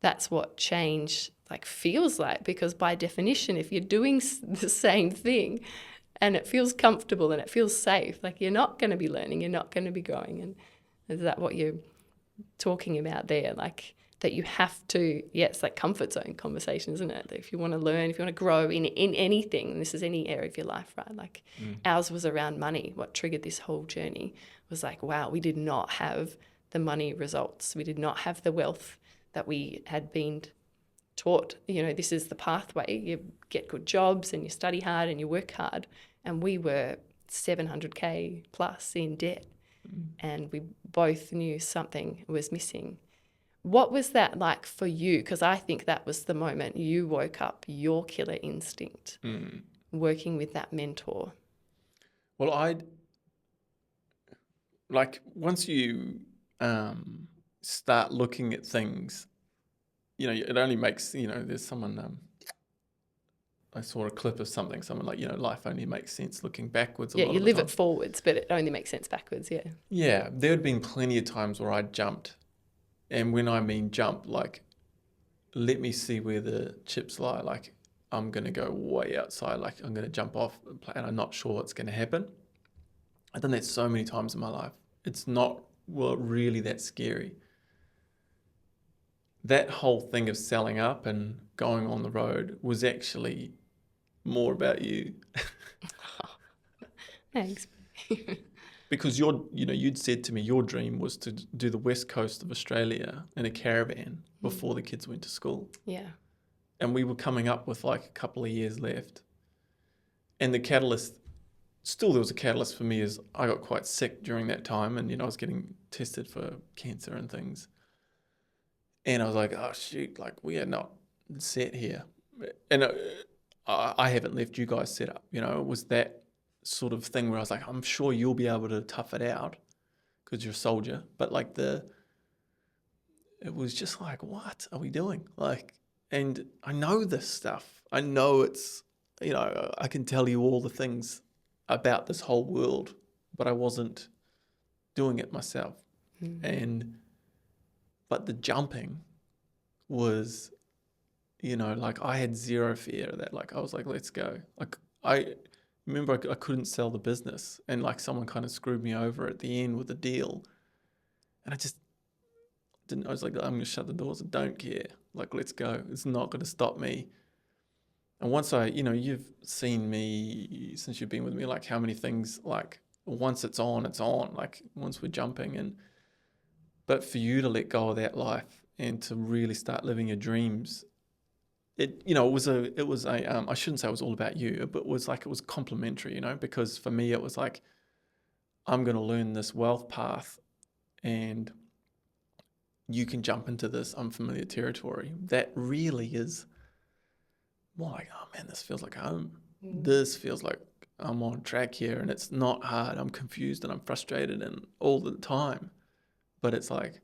that's what change like feels like, because by definition, if you're doing the same thing and it feels comfortable and it feels safe, like you're not going to be learning, you're not going to be growing. And is that what you're talking about there? Like that you have to, it's like comfort zone conversation, isn't it? That if you want to learn, if you want to grow in anything, and this is any area of your life, right? Like ours was around money. What triggered this whole journey was like, wow, we did not have the money results. We did not have the wealth that we had been taught. This is the pathway. You get good jobs and you study hard and you work hard. And we were 700K plus in debt. And we both knew something was missing. What was that like for you? Because I think that was the moment you woke up your killer instinct, working with that mentor. Well, once you start looking at things, it only makes, there's someone, I saw a clip of someone like, life only makes sense looking backwards. Yeah, you live it forwards, but it only makes sense backwards, yeah. Yeah, there had been plenty of times where I jumped. And when I mean jump, like, let me see where the chips lie. Like, I'm going to go way outside. Like, I'm going to jump off and I'm not sure what's going to happen. I've done that so many times in my life. It's not really that scary. That whole thing of selling up and going on the road was actually more about you. Thanks. Because you'd said to me your dream was to do the west coast of Australia in a caravan before the kids went to school. Yeah. And we were coming up with like a couple of years left. And the catalyst, still there was a catalyst for me, is I got quite sick during that time, and I was getting tested for cancer and things. And I was like, oh shoot, like we are not set here. And I haven't left you guys set up. It was that sort of thing where I was like, I'm sure you'll be able to tough it out because you're a soldier. But like it was just like, what are we doing? Like, and I know this stuff. I know it's, I can tell you all the things about this whole world, but I wasn't doing it myself. But the jumping was, like I had zero fear of that. Like I was like, let's go. Like I remember I couldn't sell the business, and like someone kind of screwed me over at the end with the deal. And I just didn't, I was like, I'm going to shut the doors. I don't care. Like, let's go. It's not going to stop me. And once you've seen me since you've been with me, like how many things, like once it's on, like once we're jumping. But for you to let go of that life and to really start living your dreams, it was a I shouldn't say it was all about you, but it was complementary, because for me it was like, I'm going to learn this wealth path and you can jump into this unfamiliar territory that really is more like, oh man, this feels like home. This feels like I'm on track here, and it's not hard. I'm confused and I'm frustrated and all the time, but it's like,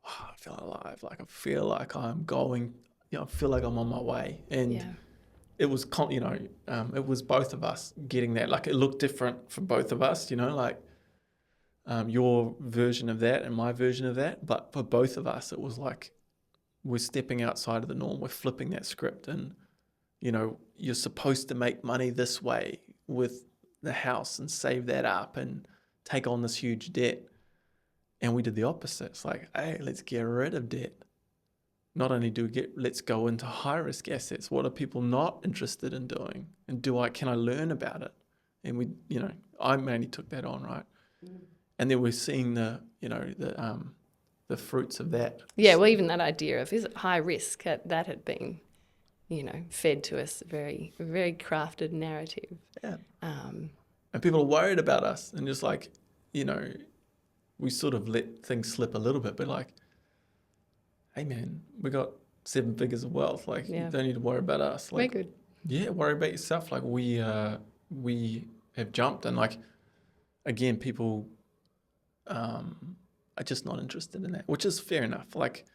oh, I feel alive. Like I feel like I'm going, I feel like I'm on my way. And Yeah. it was, it was both of us getting that. Like it looked different for both of us, like your version of that and my version of that. But for both of us, it was like we're stepping outside of the norm. We're flipping that script, and you're supposed to make money this way with the house and save that up and take on this huge debt. And we did the opposite. It's like, hey, let's get rid of debt. Not only let's go into high risk assets. What are people not interested in doing? And can I learn about it? And I mainly took that on, right? And then we're seeing the fruits of that. Yeah, well, even that idea of is it high risk, that had been, fed to us very, very crafted narrative. Yeah. And people are worried about us, and just like, we sort of let things slip a little bit, but like, hey man, we got 7 figures of wealth. Like, you don't need to worry about us. Like, very good. Yeah, worry about yourself. Like we have jumped, and like, again, people are just not interested in that, which is fair enough. Like,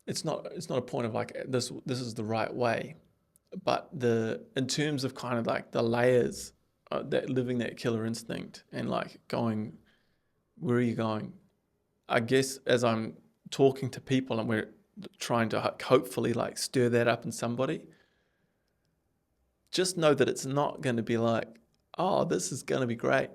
it's not a point of like this is the right way, but in terms of kind of like the layers, that living that killer instinct and like going, where are you going? I guess as I'm talking to people and we're trying to hopefully like stir that up in somebody, just know that it's not going to be like, oh, this is going to be great.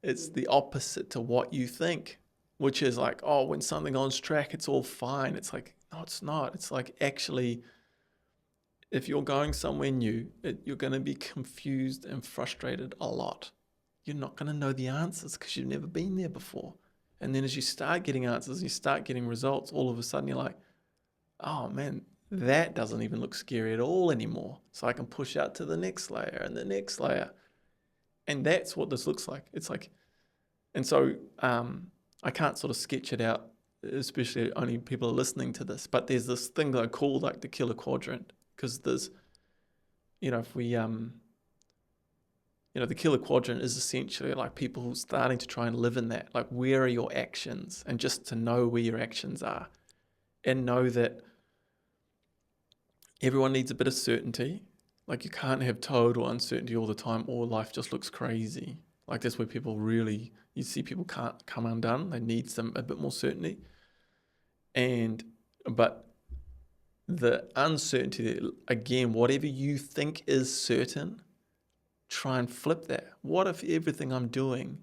It's the opposite to what you think, which is like, oh, when something on track, it's all fine. It's like, no, it's not. It's like, actually, if you're going somewhere new, you're going to be confused and frustrated a lot. You're not going to know the answers because you've never been there before. And then as you start getting answers, you start getting results, all of a sudden you're like, oh man, that doesn't even look scary at all anymore. So I can push out to the next layer and the next layer. And that's what this looks like. It's like, and so I can't sort of sketch it out, especially only people are listening to this, but there's this thing that I call like the killer quadrant, because there's, if we, the killer quadrant is essentially like people starting to try and live in that, like where are your actions, and just to know where your actions are and know that everyone needs a bit of certainty. Like you can't have total uncertainty all the time or life just looks crazy. Like that's where people really, you see people can't come undone. They need a bit more certainty. But the uncertainty, again, whatever you think is certain, try and flip that. What if everything I'm doing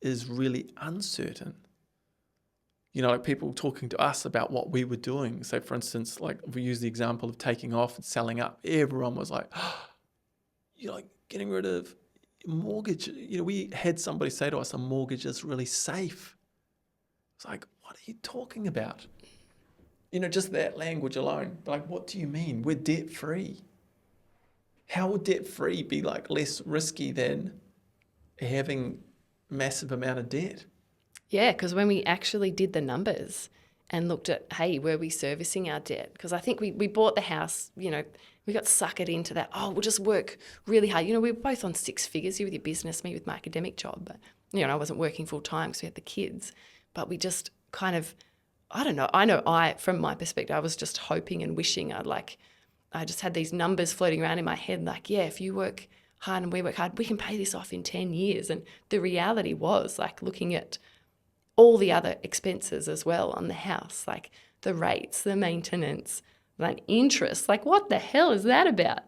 is really uncertain? Like people talking to us about what we were doing. So for instance, like if we use the example of taking off and selling up, everyone was like, oh, you're like getting rid of mortgage. We had somebody say to us, a mortgage is really safe. It's like, what are you talking about? Just that language alone. Like, what do you mean? We're debt free. How would debt free be like less risky than having a massive amount of debt? Yeah, because when we actually did the numbers and looked at, hey, were we servicing our debt? Because I think we bought the house, we got suckered into that, oh, we'll just work really hard. We were both on 6 figures, you with your business, me with my academic job. But, I wasn't working full time because we had the kids. But we just kind of, I don't know. I know from my perspective, I was just hoping and wishing I just had these numbers floating around in my head, like, yeah, if you work hard and we work hard, we can pay this off in 10 years. And the reality was like looking at all the other expenses as well on the house, like the rates, the maintenance, like interest, like what the hell is that about?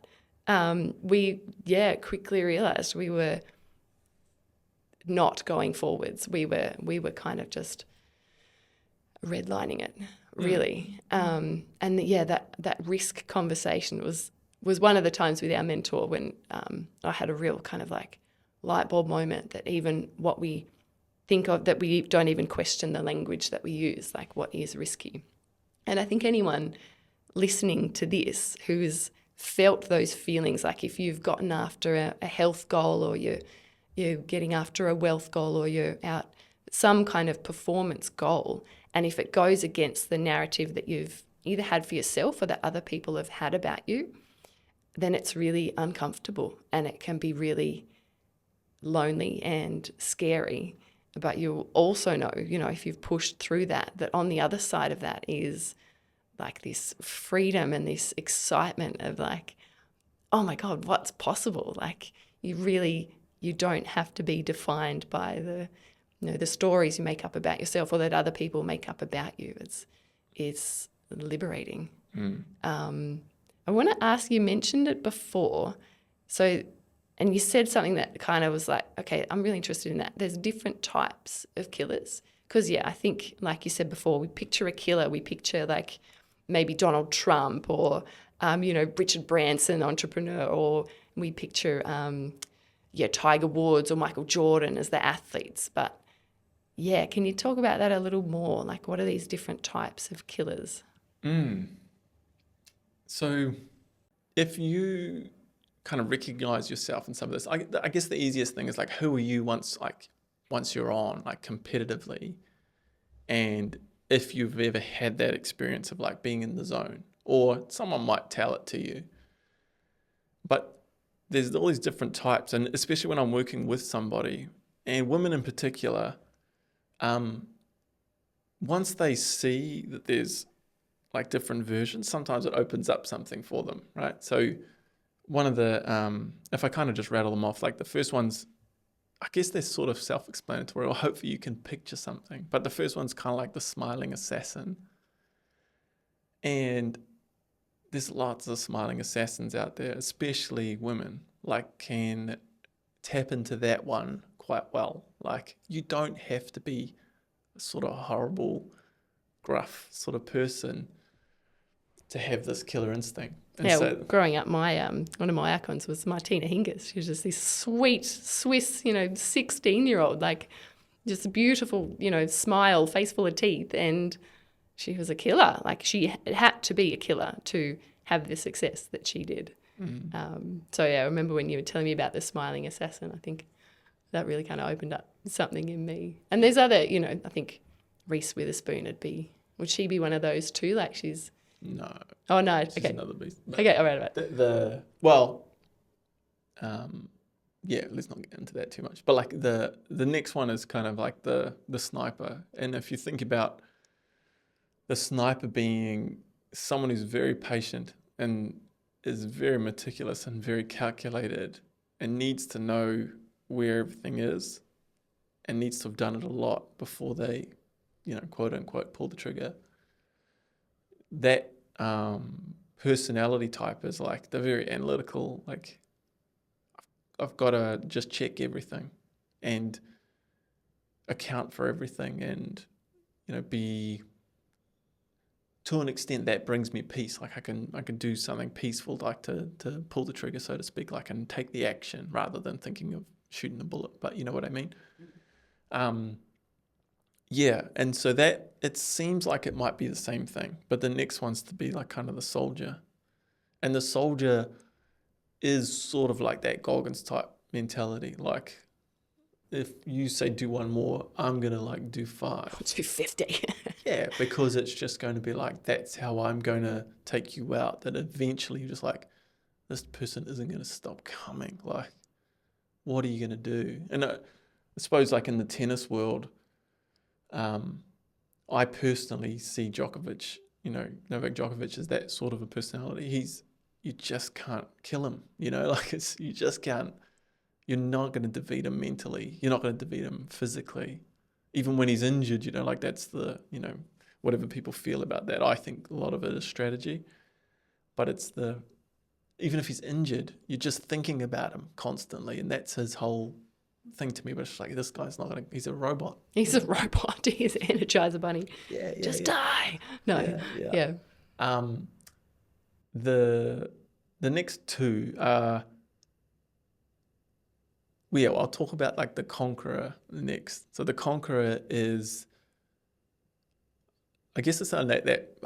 We quickly realised we were not going forwards. We were kind of just redlining it, really. That risk conversation was one of the times with our mentor when I had a real kind of like light bulb moment that even what we think of, that we don't even question the language that we use, like what is risky. And I think anyone listening to this who's felt those feelings, like if you've gotten after a health goal or you're getting after a wealth goal or you're out some kind of performance goal, and if it goes against the narrative that you've either had for yourself or that other people have had about you, then it's really uncomfortable and it can be really lonely and scary. But you'll also know, if you've pushed through that on the other side of that is like this freedom and this excitement of like, oh my God, what's possible? Like you don't have to be defined by the stories you make up about yourself or that other people make up about you. It's liberating. I want to ask, you mentioned it before. So, and you said something that kind of was like, okay, I'm really interested in that. There's different types of killers. Because, I think, like you said before, we picture a killer, we picture like maybe Donald Trump or, Richard Branson, entrepreneur, or we picture, Tiger Woods or Michael Jordan as the athletes. But, can you talk about that a little more? Like, what are these different types of killers? So if you kind of recognize yourself in some of this, I guess the easiest thing is like, who are you once you're on, like competitively, and if you've ever had that experience of like being in the zone, or someone might tell it to you. But there's all these different types, and especially when I'm working with somebody, and women in particular, once they see that there's like different versions, sometimes it opens up something for them, right? So one of the, if I kind of just rattle them off, like the first one's, I guess they're sort of self-explanatory, or hopefully you can picture something. But the first one's kind of like the smiling assassin. And there's lots of smiling assassins out there, especially women, like can tap into that one quite well. Like you don't have to be a sort of horrible, gruff sort of person to have this killer instinct. And so, growing up, my one of my icons was Martina Hingis. She was just this sweet Swiss, 16-year-old, like just a beautiful, smile, face full of teeth, and she was a killer. Like she had to be a killer to have the success that she did. I remember when you were telling me about the smiling assassin, I think that really kind of opened up something in me. And there's other, I think Reese Witherspoon would she be one of those too? Like she's... No. Oh, no. She's Okay. another beast. Okay, all right. Let's not get into that too much. But like the next one is kind of like the sniper. And if you think about the sniper being someone who's very patient and is very meticulous and very calculated and needs to know where everything is and needs to have done it a lot before they, quote unquote, pull the trigger. That personality type is like the very analytical, like I've got to just check everything and account for everything and, be, to an extent that brings me peace. Like I can do something peaceful, like to pull the trigger, so to speak, like and take the action rather than thinking of shooting the bullet, but you know what I mean? And so that it seems like it might be the same thing, but the next one's to be like kind of the soldier. And the soldier is sort of like that Goggins type mentality. Like if you say do one more, I'm going to like do 5. Let's do 50. Yeah, because it's just going to be like, that's how I'm going to take you out. That eventually you're just like, this person isn't going to stop coming. Like, what are you going to do? And I suppose like in the tennis world, I personally see Djokovic, Novak Djokovic is that sort of a personality. You just can't kill him, like you just can't. You're not going to defeat him mentally. You're not going to defeat him physically. Even when he's injured, like that's the, whatever people feel about that. I think a lot of it is strategy, but it's even if he's injured, you're just thinking about him constantly. And that's his whole thing to me, but it's like, this guy's not going to, he's a robot. He's a robot. He's an Energizer Bunny. Just die. No. Yeah. The next two are, I'll talk about like the conqueror next. So the conqueror is, I guess it's something that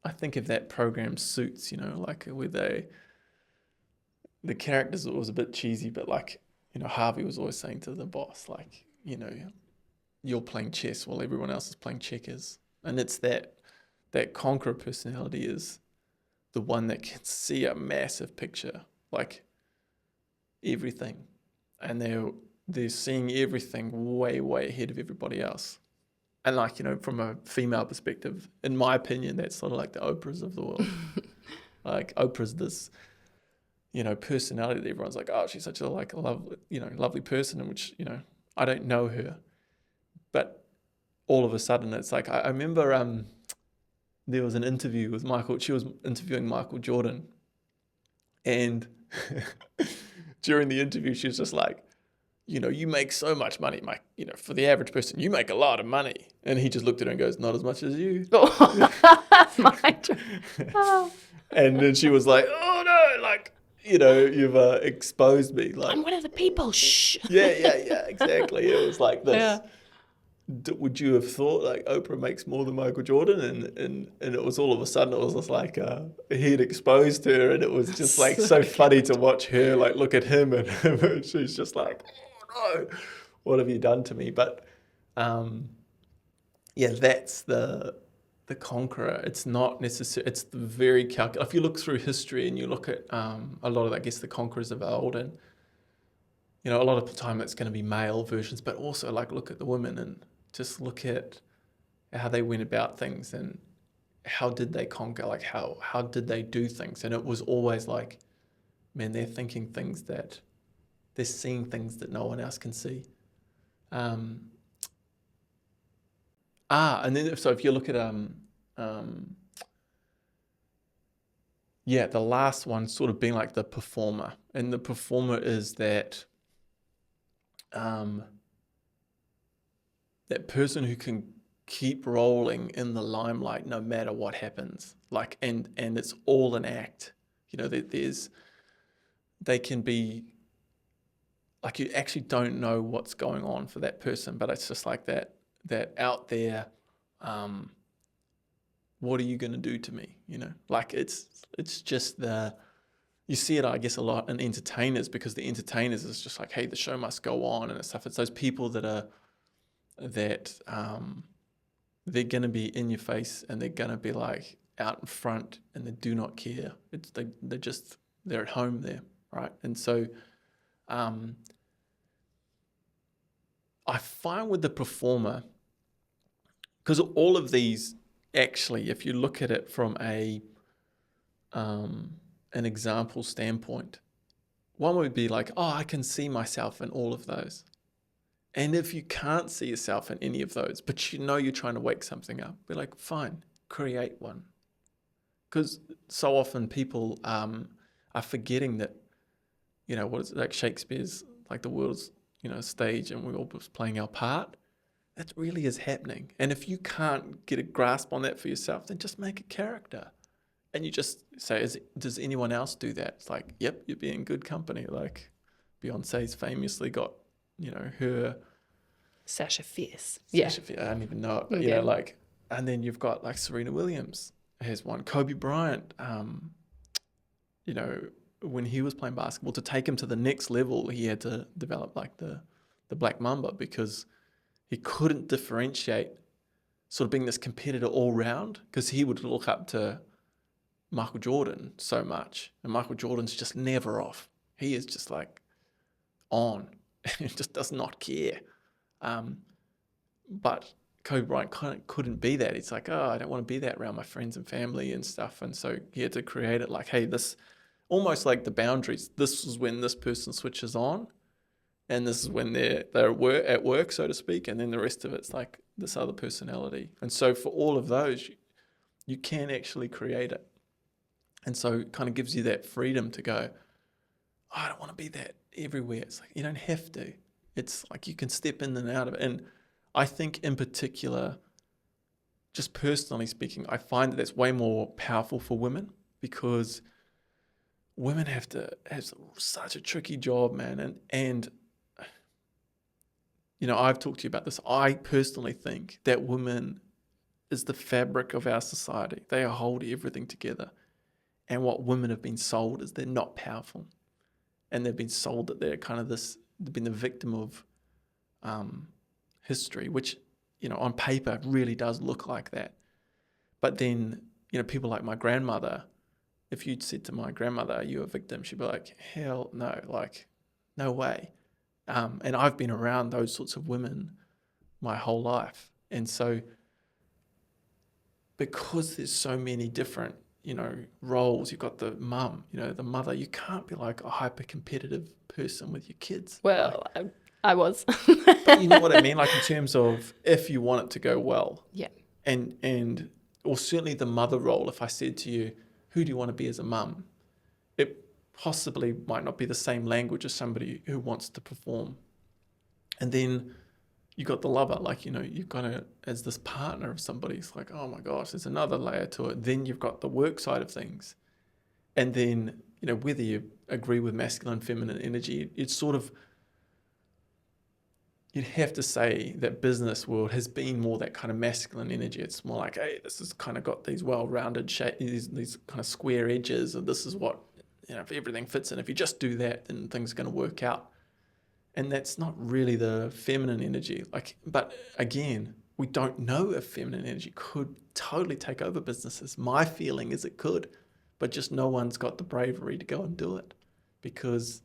I think if that program Suits, like where the characters was a bit cheesy, but like, Harvey was always saying to the boss, like, you're playing chess while everyone else is playing checkers. And it's that conqueror personality is the one that can see a massive picture, like everything. And they're seeing everything way, way ahead of everybody else. And like, from a female perspective, in my opinion, that's sort of like the Oprahs of the world. Like Oprah's this, personality that everyone's like, oh, she's such a lovely person, in which, I don't know her. But all of a sudden it's like, I remember there was an interview with she was interviewing Michael Jordan. And during the interview, she was just like, you make so much money, Mike. For the average person, you make a lot of money. And he just looked at her and goes, not as much as you. And then she was like, oh no, like, you've exposed me. Like, I'm one of the people. Shh. Yeah, exactly. It was like this. Yeah. Would you have thought like Oprah makes more than Michael Jordan? And it was all of a sudden, it was just like he had exposed her, and it was just like so funny to watch her like look at him, and she's just like, oh no, what have you done to me? But that's the conqueror. It's not necessary. It's the very if you look through history and you look at a lot of, I guess, the conquerors of old, and a lot of the time it's going to be male versions, but also like look at the women and just look at how they went about things and how did they conquer, like how did they do things. And it was always like, man, they're thinking things that they're seeing things that no one else can see. And then so if you look at the last one sort of being like the performer, and the performer is that that person who can keep rolling in the limelight no matter what happens, like, and it's all an act. They can be like, you actually don't know what's going on for that person, but it's just like that out there, what are you going to do to me? Like it's just you see it, I guess, a lot in entertainers, because the entertainers is just like, hey, the show must go on and stuff. It's those people that they're going to be in your face, and they're going to be like out in front, and they do not care. They're at home there, right? And so I find with the performer, because all of these, actually, if you look at it from an example standpoint, one would be like, oh, I can see myself in all of those. And if you can't see yourself in any of those, but you're trying to wake something up, be like, fine, create one. Because so often people are forgetting that, what is it, like Shakespeare's, like the world's, stage, and we're all just playing our part. That really is happening. And if you can't get a grasp on that for yourself, then just make a character. And you just say, does anyone else do that? It's like, yep, you'd be in good company. Like Beyonce's famously got, her Sasha Fierce. Sasha Fierce, I don't even know it, but and then you've got like Serena Williams has one. Kobe Bryant, when he was playing basketball, to take him to the next level, he had to develop like the Black Mamba, because he couldn't differentiate sort of being this competitor all round, because he would look up to Michael Jordan so much, and Michael Jordan's just never off. He is just like on. He just does not care. But Kobe Bryant couldn't be that. It's like, oh, I don't want to be that around my friends and family and stuff. And so he had to create it like, hey, this, almost like the boundaries. This is when this person switches on, and this is when they're at work, so to speak, and then the rest of it's like this other personality. And so for all of those, you can actually create it. And so it kind of gives you that freedom to go, oh, I don't want to be that everywhere. It's like, you don't have to. It's like you can step in and out of it. And I think in particular, just personally speaking, I find that that's way more powerful for women, because women have such a tricky job, man. And I've talked to you about this. I personally think that women is the fabric of our society. They hold everything together. And what women have been sold is they're not powerful. And they've been sold that they're kind of they've been the victim of history, which, on paper really does look like that. But then, people like my grandmother, if you'd said to my grandmother, are you a victim? She'd be like, hell no, like, no way. And I've been around those sorts of women my whole life. And so because there's so many different, roles, you've got the mum, the mother, you can't be like a hyper competitive person with your kids. Well, I was. But you know what I mean? Like in terms of if you want it to go well. Yeah. And or certainly the mother role, if I said to you, who do you want to be as a mum? It possibly might not be the same language as somebody who wants to perform. And then you got the lover, like, you've got it as this partner of somebody. It's like, oh my gosh, there's another layer to it. Then you've got the work side of things. And then, whether you agree with masculine, feminine energy, it's sort of, you'd have to say that business world has been more that kind of masculine energy. It's more like, hey, this has kind of got these well-rounded shapes, these kind of square edges, and this is what, if everything fits in. If you just do that, then things are going to work out. And that's not really the feminine energy. But again, we don't know if feminine energy could totally take over businesses. My feeling is it could, but just no one's got the bravery to go and do it, because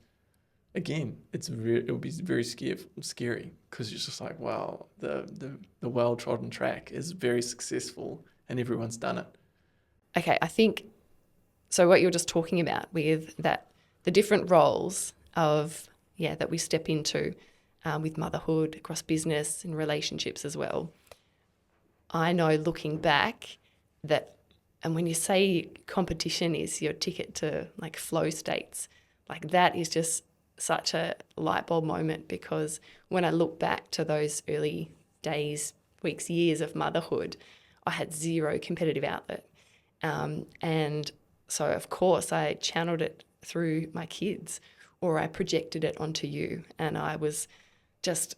again, it would be very scary, because it's just like, wow, the well-trodden track is very successful and everyone's done it. Okay, I think, so what you're just talking about with that, the different roles of, that we step into with motherhood, across business and relationships as well. I know looking back that, and when you say competition is your ticket to like flow states, like that is just such a light bulb moment, because when I look back to those early days, weeks, years of motherhood, I had zero competitive outlet. And so, of course, I channeled it through my kids, or I projected it onto you. And I was just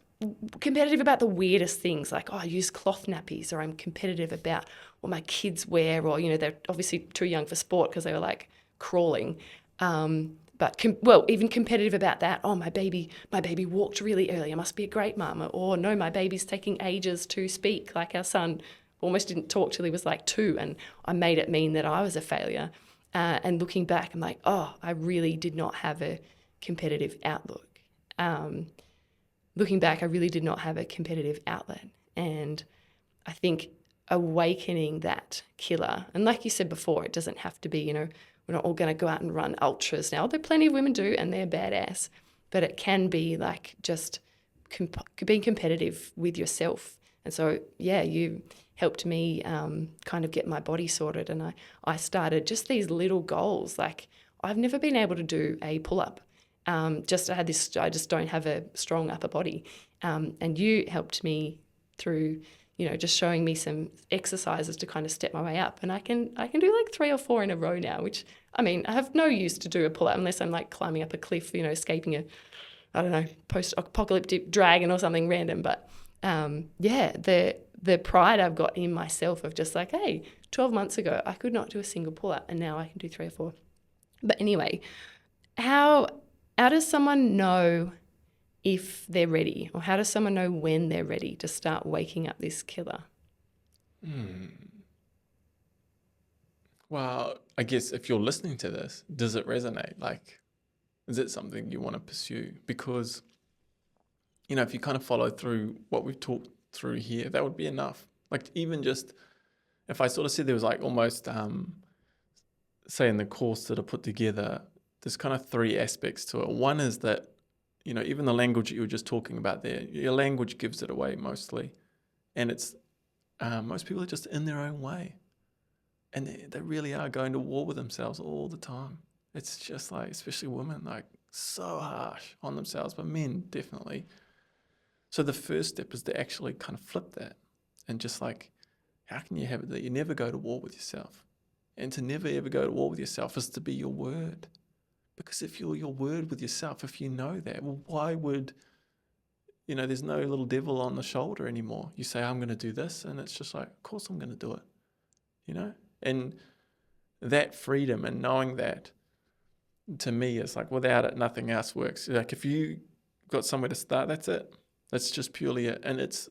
competitive about the weirdest things, like, I use cloth nappies, or I'm competitive about what my kids wear, or, they're obviously too young for sport because they were like crawling. But even competitive about that. Oh, my baby walked really early. I must be a great mum. Or no, my baby's taking ages to speak. Like our son almost didn't talk till he was like 2, and I made it mean that I was a failure. And looking back, I'm like, oh, I really did not have a competitive outlook. Looking back, I really did not have a competitive outlet. And I think awakening that killer, and like you said before, it doesn't have to be, we're not all going to go out and run ultras now. There plenty of women do, and they're badass. But it can be like just being competitive with yourself. And so, you helped me kind of get my body sorted. And I started just these little goals. Like, I've never been able to do a pull-up. I just don't have a strong upper body. And you helped me through, just showing me some exercises to kind of step my way up. And I can do like 3 or 4 in a row now, which, I mean, I have no use to do a pull-up unless I'm like climbing up a cliff, escaping a, I don't know, post-apocalyptic dragon or something random. But the pride I've got in myself of just like, hey, 12 months ago, I could not do a single pull-up, and now I can do 3 or 4. But anyway, how does someone know if they're ready, or how does someone know when they're ready to start waking up this killer? Well, I guess if you're listening to this, does it resonate? Like, is it something you want to pursue? Because, if you kind of follow through what we've talked through here, that would be enough. Like, even just if I sort of said there was like almost, say in the course that I put together, there's kind of 3 aspects to it. One is that, even the language that you were just talking about there, your language gives it away mostly. And it's, most people are just in their own way. And they really are going to war with themselves all the time. It's just like, especially women, like so harsh on themselves, but men definitely. So the first step is to actually kind of flip that and just like, how can you have it that you never go to war with yourself? And to never ever go to war with yourself is to be your word. Because if you're your word with yourself, if you know that, well, why would, there's no little devil on the shoulder anymore. You say, I'm going to do this, and it's just like, of course I'm going to do it, And that freedom and knowing that, to me, is like, without it, nothing else works. Like, if you got somewhere to start, that's it. That's just purely it. And it's,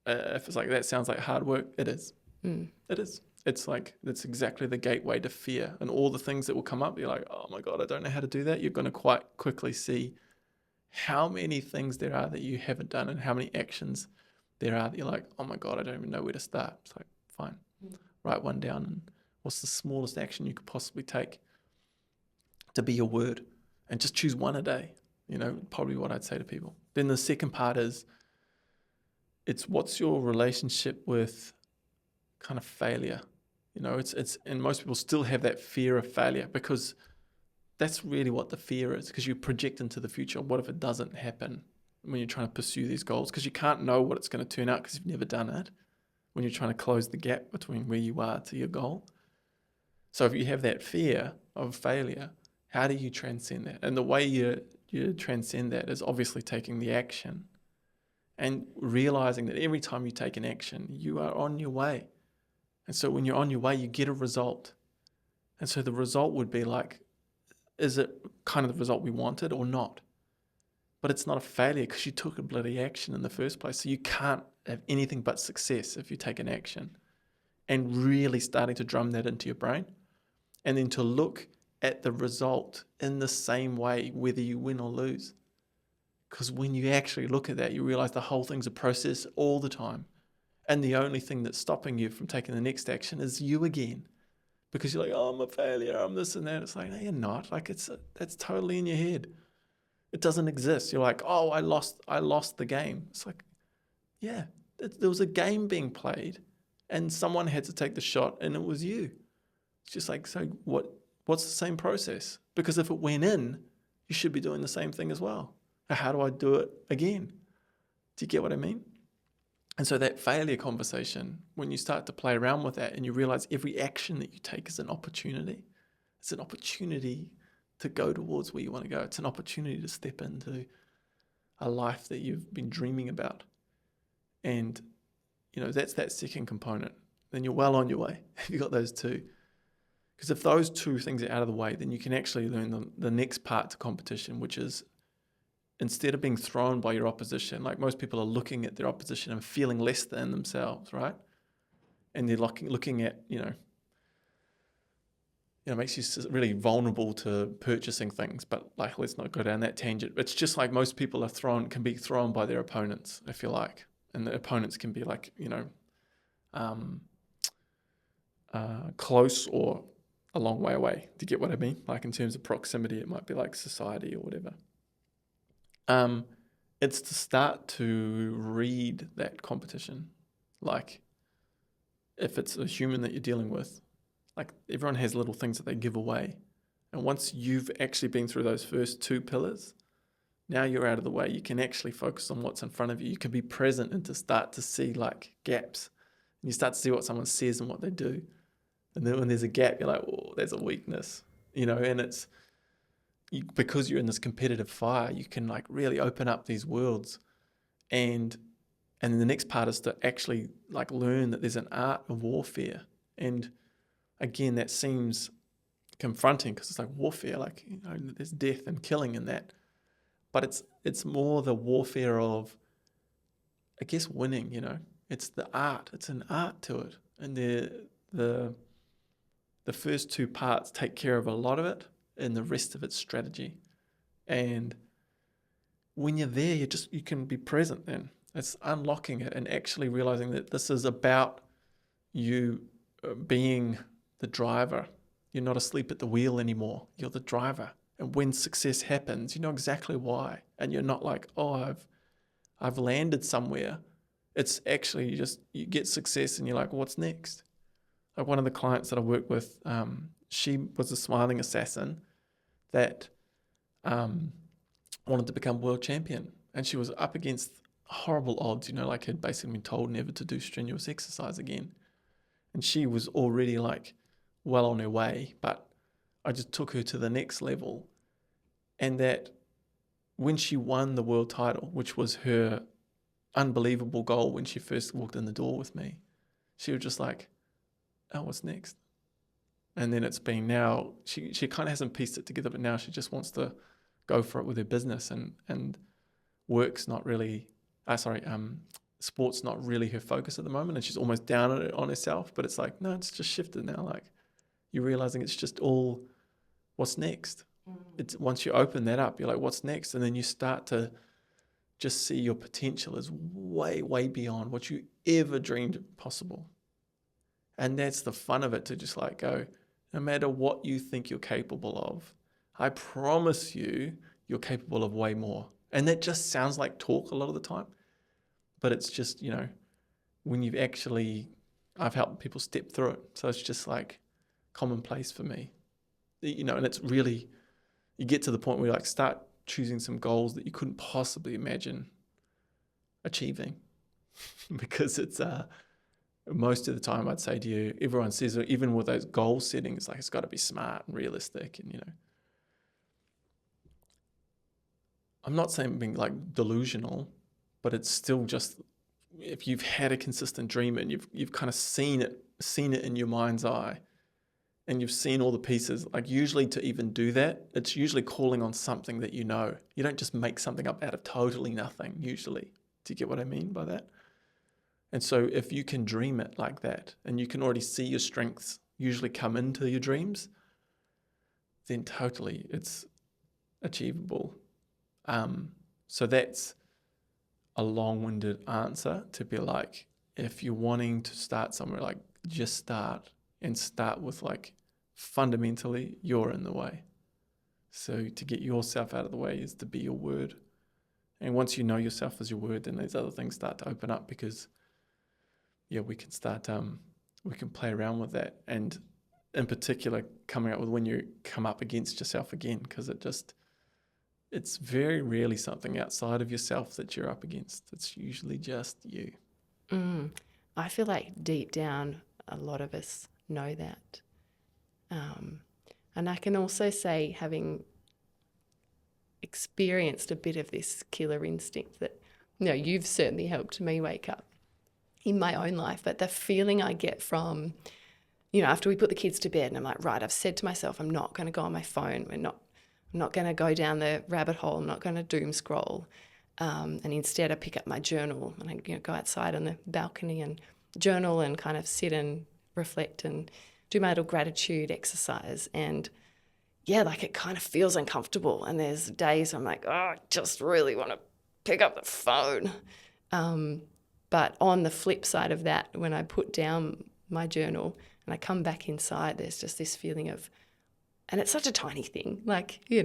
if it's like, that sounds like hard work, it is. It is. It's like, it's exactly the gateway to fear. And all the things that will come up, you're like, oh my God, I don't know how to do that. You're going to quite quickly see how many things there are that you haven't done and how many actions there are that you're like, oh my God, I don't even know where to start. It's like, fine, write one down, and what's the smallest action you could possibly take to be your word, and just choose one a day. Probably what I'd say to people. Then the second part is, it's what's your relationship with kind of failure. It's and most people still have that fear of failure, because that's really what the fear is, because you project into the future. What if it doesn't happen when you're trying to pursue these goals? Because you can't know what it's going to turn out because you've never done it, when you're trying to close the gap between where you are to your goal. So if you have that fear of failure, how do you transcend that? And the way you transcend that is obviously taking the action and realizing that every time you take an action, you are on your way. And so when you're on your way, you get a result. And so the result would be like, is it kind of the result we wanted or not? But it's not a failure because you took a bloody action in the first place. So you can't have anything but success if you take an action. And really starting to drum that into your brain. And then to look at the result in the same way, whether you win or lose. Because when you actually look at that, you realize the whole thing's a process all the time. And the only thing that's stopping you from taking the next action is you again. Because you're like, oh, I'm a failure, I'm this and that. It's like, no, you're not. Like, that's totally in your head. It doesn't exist. You're like, oh, I lost the game. It's like, yeah, there was a game being played and someone had to take the shot and it was you. It's just like, so what's the same process? Because if it went in, you should be doing the same thing as well. How do I do it again? Do you get what I mean? And so that failure conversation, when you start to play around with that and you realize every action that you take is an opportunity, it's an opportunity to go towards where you want to go. It's an opportunity to step into a life that you've been dreaming about. And, that's that second component. Then you're well on your way if you've got those two. Because if those two things are out of the way, then you can actually learn the next part to competition, which is, instead of being thrown by your opposition, like most people are looking at their opposition and feeling less than themselves, right? And they're looking at, makes you really vulnerable to purchasing things. But like, let's not go down that tangent. It's just like most people can be thrown by their opponents, if you like. And the opponents can be like, close or a long way away. Do you get what I mean? Like in terms of proximity, it might be like society or whatever. It's to start to read that competition. Like if it's a human that you're dealing with, like everyone has little things that they give away. And once you've actually been through those first two pillars, now you're out of the way. You can actually focus on what's in front of you. You can be present and to start to see like gaps. And you start to see what someone says and what they do. And then when there's a gap, you're like, oh, there's a weakness, and it's, because you're in this competitive fire, you can like really open up these worlds. And then the next part is to actually like learn that there's an art of warfare. And again, that seems confronting because it's like warfare, like, there's death and killing in that. But it's more the warfare of, I guess, winning, It's the art. It's an art to it. And the first two parts take care of a lot of it, and the rest of it's strategy. And when you're there, you can be present then. It's unlocking it and actually realizing that this is about you being the driver. You're not asleep at the wheel anymore. You're the driver. And when success happens, you know exactly why. And you're not like, oh, I've landed somewhere. It's actually you get success and you're like, what's next? Like one of the clients that I work with, she was a smiling assassin that wanted to become world champion. And she was up against horrible odds, like had basically been told never to do strenuous exercise again. And she was already like well on her way, but I just took her to the next level. And that when she won the world title, which was her unbelievable goal when she first walked in the door with me, she was just like, oh, what's next? And then it's been now, she kind of hasn't pieced it together, but now she just wants to go for it with her business, and work's not really, sport's not really her focus at the moment, and she's almost down on herself, but it's like, no, it's just shifted now. Like you're realizing it's just all what's next. It's once you open that up, you're like, what's next? And then you start to just see your potential is way, way beyond what you ever dreamed possible. And that's the fun of it, to just like go, no matter what you think you're capable of, I promise you, you're capable of way more. And that just sounds like talk a lot of the time, but it's just, when you've actually, I've helped people step through it. So it's just like commonplace for me, and it's really, you get to the point where you like start choosing some goals that you couldn't possibly imagine achieving because it's, most of the time I'd say to you, everyone says, even with those goal settings, like it's got to be smart and realistic. And, I'm not saying being like delusional, but it's still just, if you've had a consistent dream and you've kind of seen it in your mind's eye, and you've seen all the pieces, like usually to even do that, it's usually calling on something that you know. You don't just make something up out of totally nothing, usually. Do you get what I mean by that? And so if you can dream it like that, and you can already see your strengths usually come into your dreams, then totally it's achievable. So that's a long-winded answer to be like, if you're wanting to start somewhere, like just start, and start with like, fundamentally, you're in the way. So to get yourself out of the way is to be your word. And once you know yourself as your word, then these other things start to open up, because we can start, we can play around with that. And in particular, coming up with when you come up against yourself again, because it's very rarely something outside of yourself that you're up against. It's usually just you. I feel like deep down, a lot of us know that. And I can also say, having experienced a bit of this killer instinct, that, you've certainly helped me wake up in my own life. But the feeling I get from, after we put the kids to bed and I'm like, right, I've said to myself, I'm not going to go on my phone. I'm not going to go down the rabbit hole. I'm not going to doom scroll. And instead I pick up my journal and I go outside on the balcony and journal and kind of sit and reflect and do my little gratitude exercise. And it kind of feels uncomfortable. And there's days I'm like, I just really want to pick up the phone. But on the flip side of that, when I put down my journal and I come back inside, there's just this feeling of, and it's such a tiny thing, like, I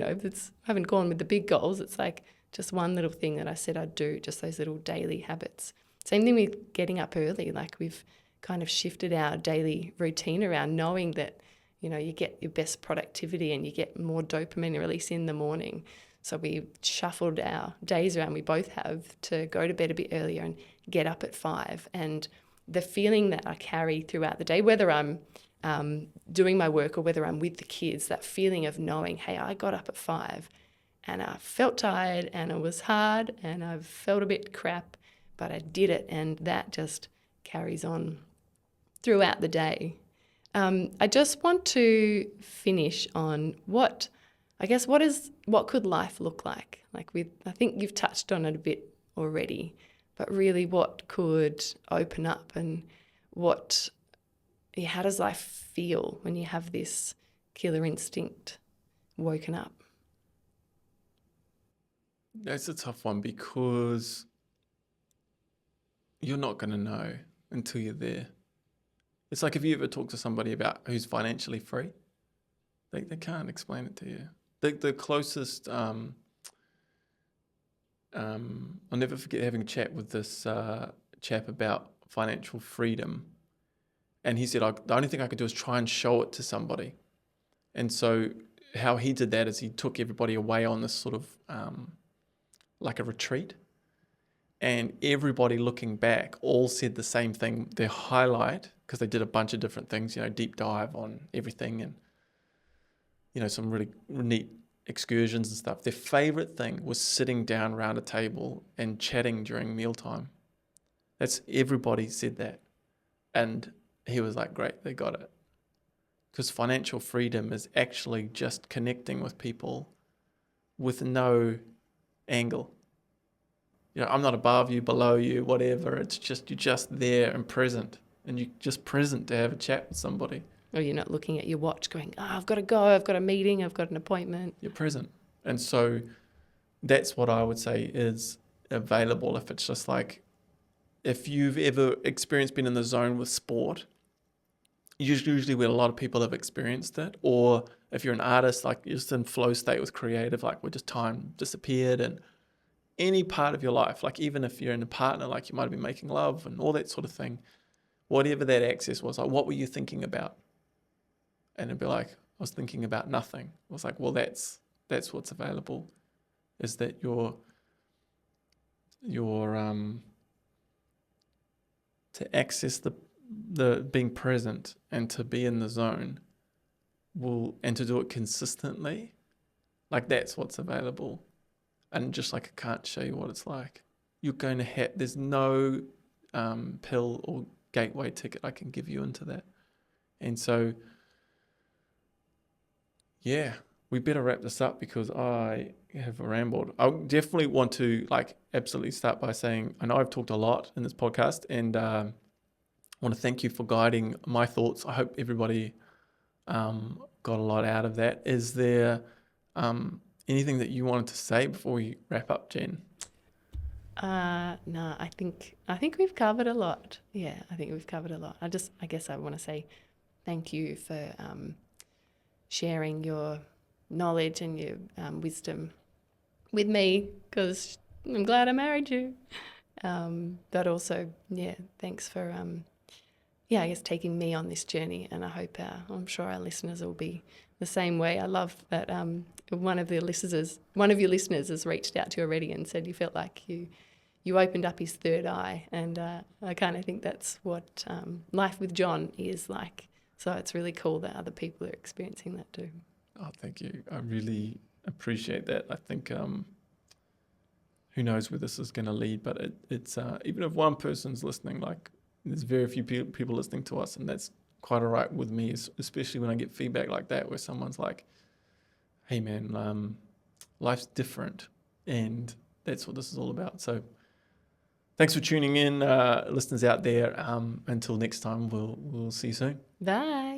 haven't gone with the big goals. It's like just one little thing that I said I'd do, just those little daily habits. Same thing with getting up early. Like, we've kind of shifted our daily routine around, knowing that, you get your best productivity and you get more dopamine release in the morning. So we shuffled our days around, we both have, to go to bed a bit earlier and get up at 5. And the feeling that I carry throughout the day, whether I'm doing my work or whether I'm with the kids, that feeling of knowing, hey, I got up at 5 and I felt tired and it was hard and I felt a bit crap, but I did it, and that just carries on throughout the day. I just want to finish on what could life look like? I think you've touched on it a bit already, but really what could open up, and how does life feel when you have this killer instinct woken up? That's a tough one, because you're not going to know until you're there. It's like, if you ever talk to somebody about who's financially free, they can't explain it to you. The closest, I'll never forget having a chat with this chap about financial freedom. And he said, the only thing I could do is try and show it to somebody. And so how he did that is he took everybody away on this sort of like a retreat. And everybody looking back all said the same thing. Their highlight, because they did a bunch of different things, deep dive on everything and, some really neat excursions and stuff. Their favorite thing was sitting down around a table and chatting during mealtime. Everybody said that. And he was like, great, they got it. Because financial freedom is actually just connecting with people with no angle. I'm not above you, below you, whatever. It's just, you're just there and present. And you're just present to have a chat with somebody. Or you're not looking at your watch going, oh, I've got to go, I've got a meeting, I've got an appointment. You're present. And so that's what I would say is available. If it's just like, if you've ever experienced being in the zone with sport, usually where a lot of people have experienced it, or if you're an artist, like you're just in flow state with creative, like where just time disappeared, and any part of your life, like even if you're in a partner, like you might have been making love and all that sort of thing, whatever that access was, like what were you thinking about? And it'd be like, I was thinking about nothing. I was like, well, that's what's available, is that your to access the being present and to be in the zone and to do it consistently, like that's what's available. And just like I can't show you what it's like. You're going to have, there's no pill or gateway ticket I can give you into that. And so, yeah, we better wrap this up because I have rambled. I definitely want to absolutely start by saying, I know I've talked a lot in this podcast, and I want to thank you for guiding my thoughts. I hope everybody got a lot out of that. Is there anything that you wanted to say before we wrap up, Jen? No, I think we've covered a lot. Yeah, I think we've covered a lot. I guess I want to say thank you for sharing your knowledge and your wisdom with me, because I'm glad I married you. But also, yeah, thanks for I guess taking me on this journey, and I hope I'm sure our listeners will be the same way. I love that one of your listeners has reached out to you already and said you felt like you opened up his third eye, and I kind of think that's what life with John is like. So it's really cool that other people are experiencing that too. Oh, thank you. I really appreciate that. I think who knows where this is going to lead, but it's even if one person's listening, like there's very few people listening to us, and that's quite all right with me, especially when I get feedback like that where someone's like, hey man, life's different, and that's what this is all about. So thanks for tuning in, listeners out there. Until next time, we'll see you soon. Bye.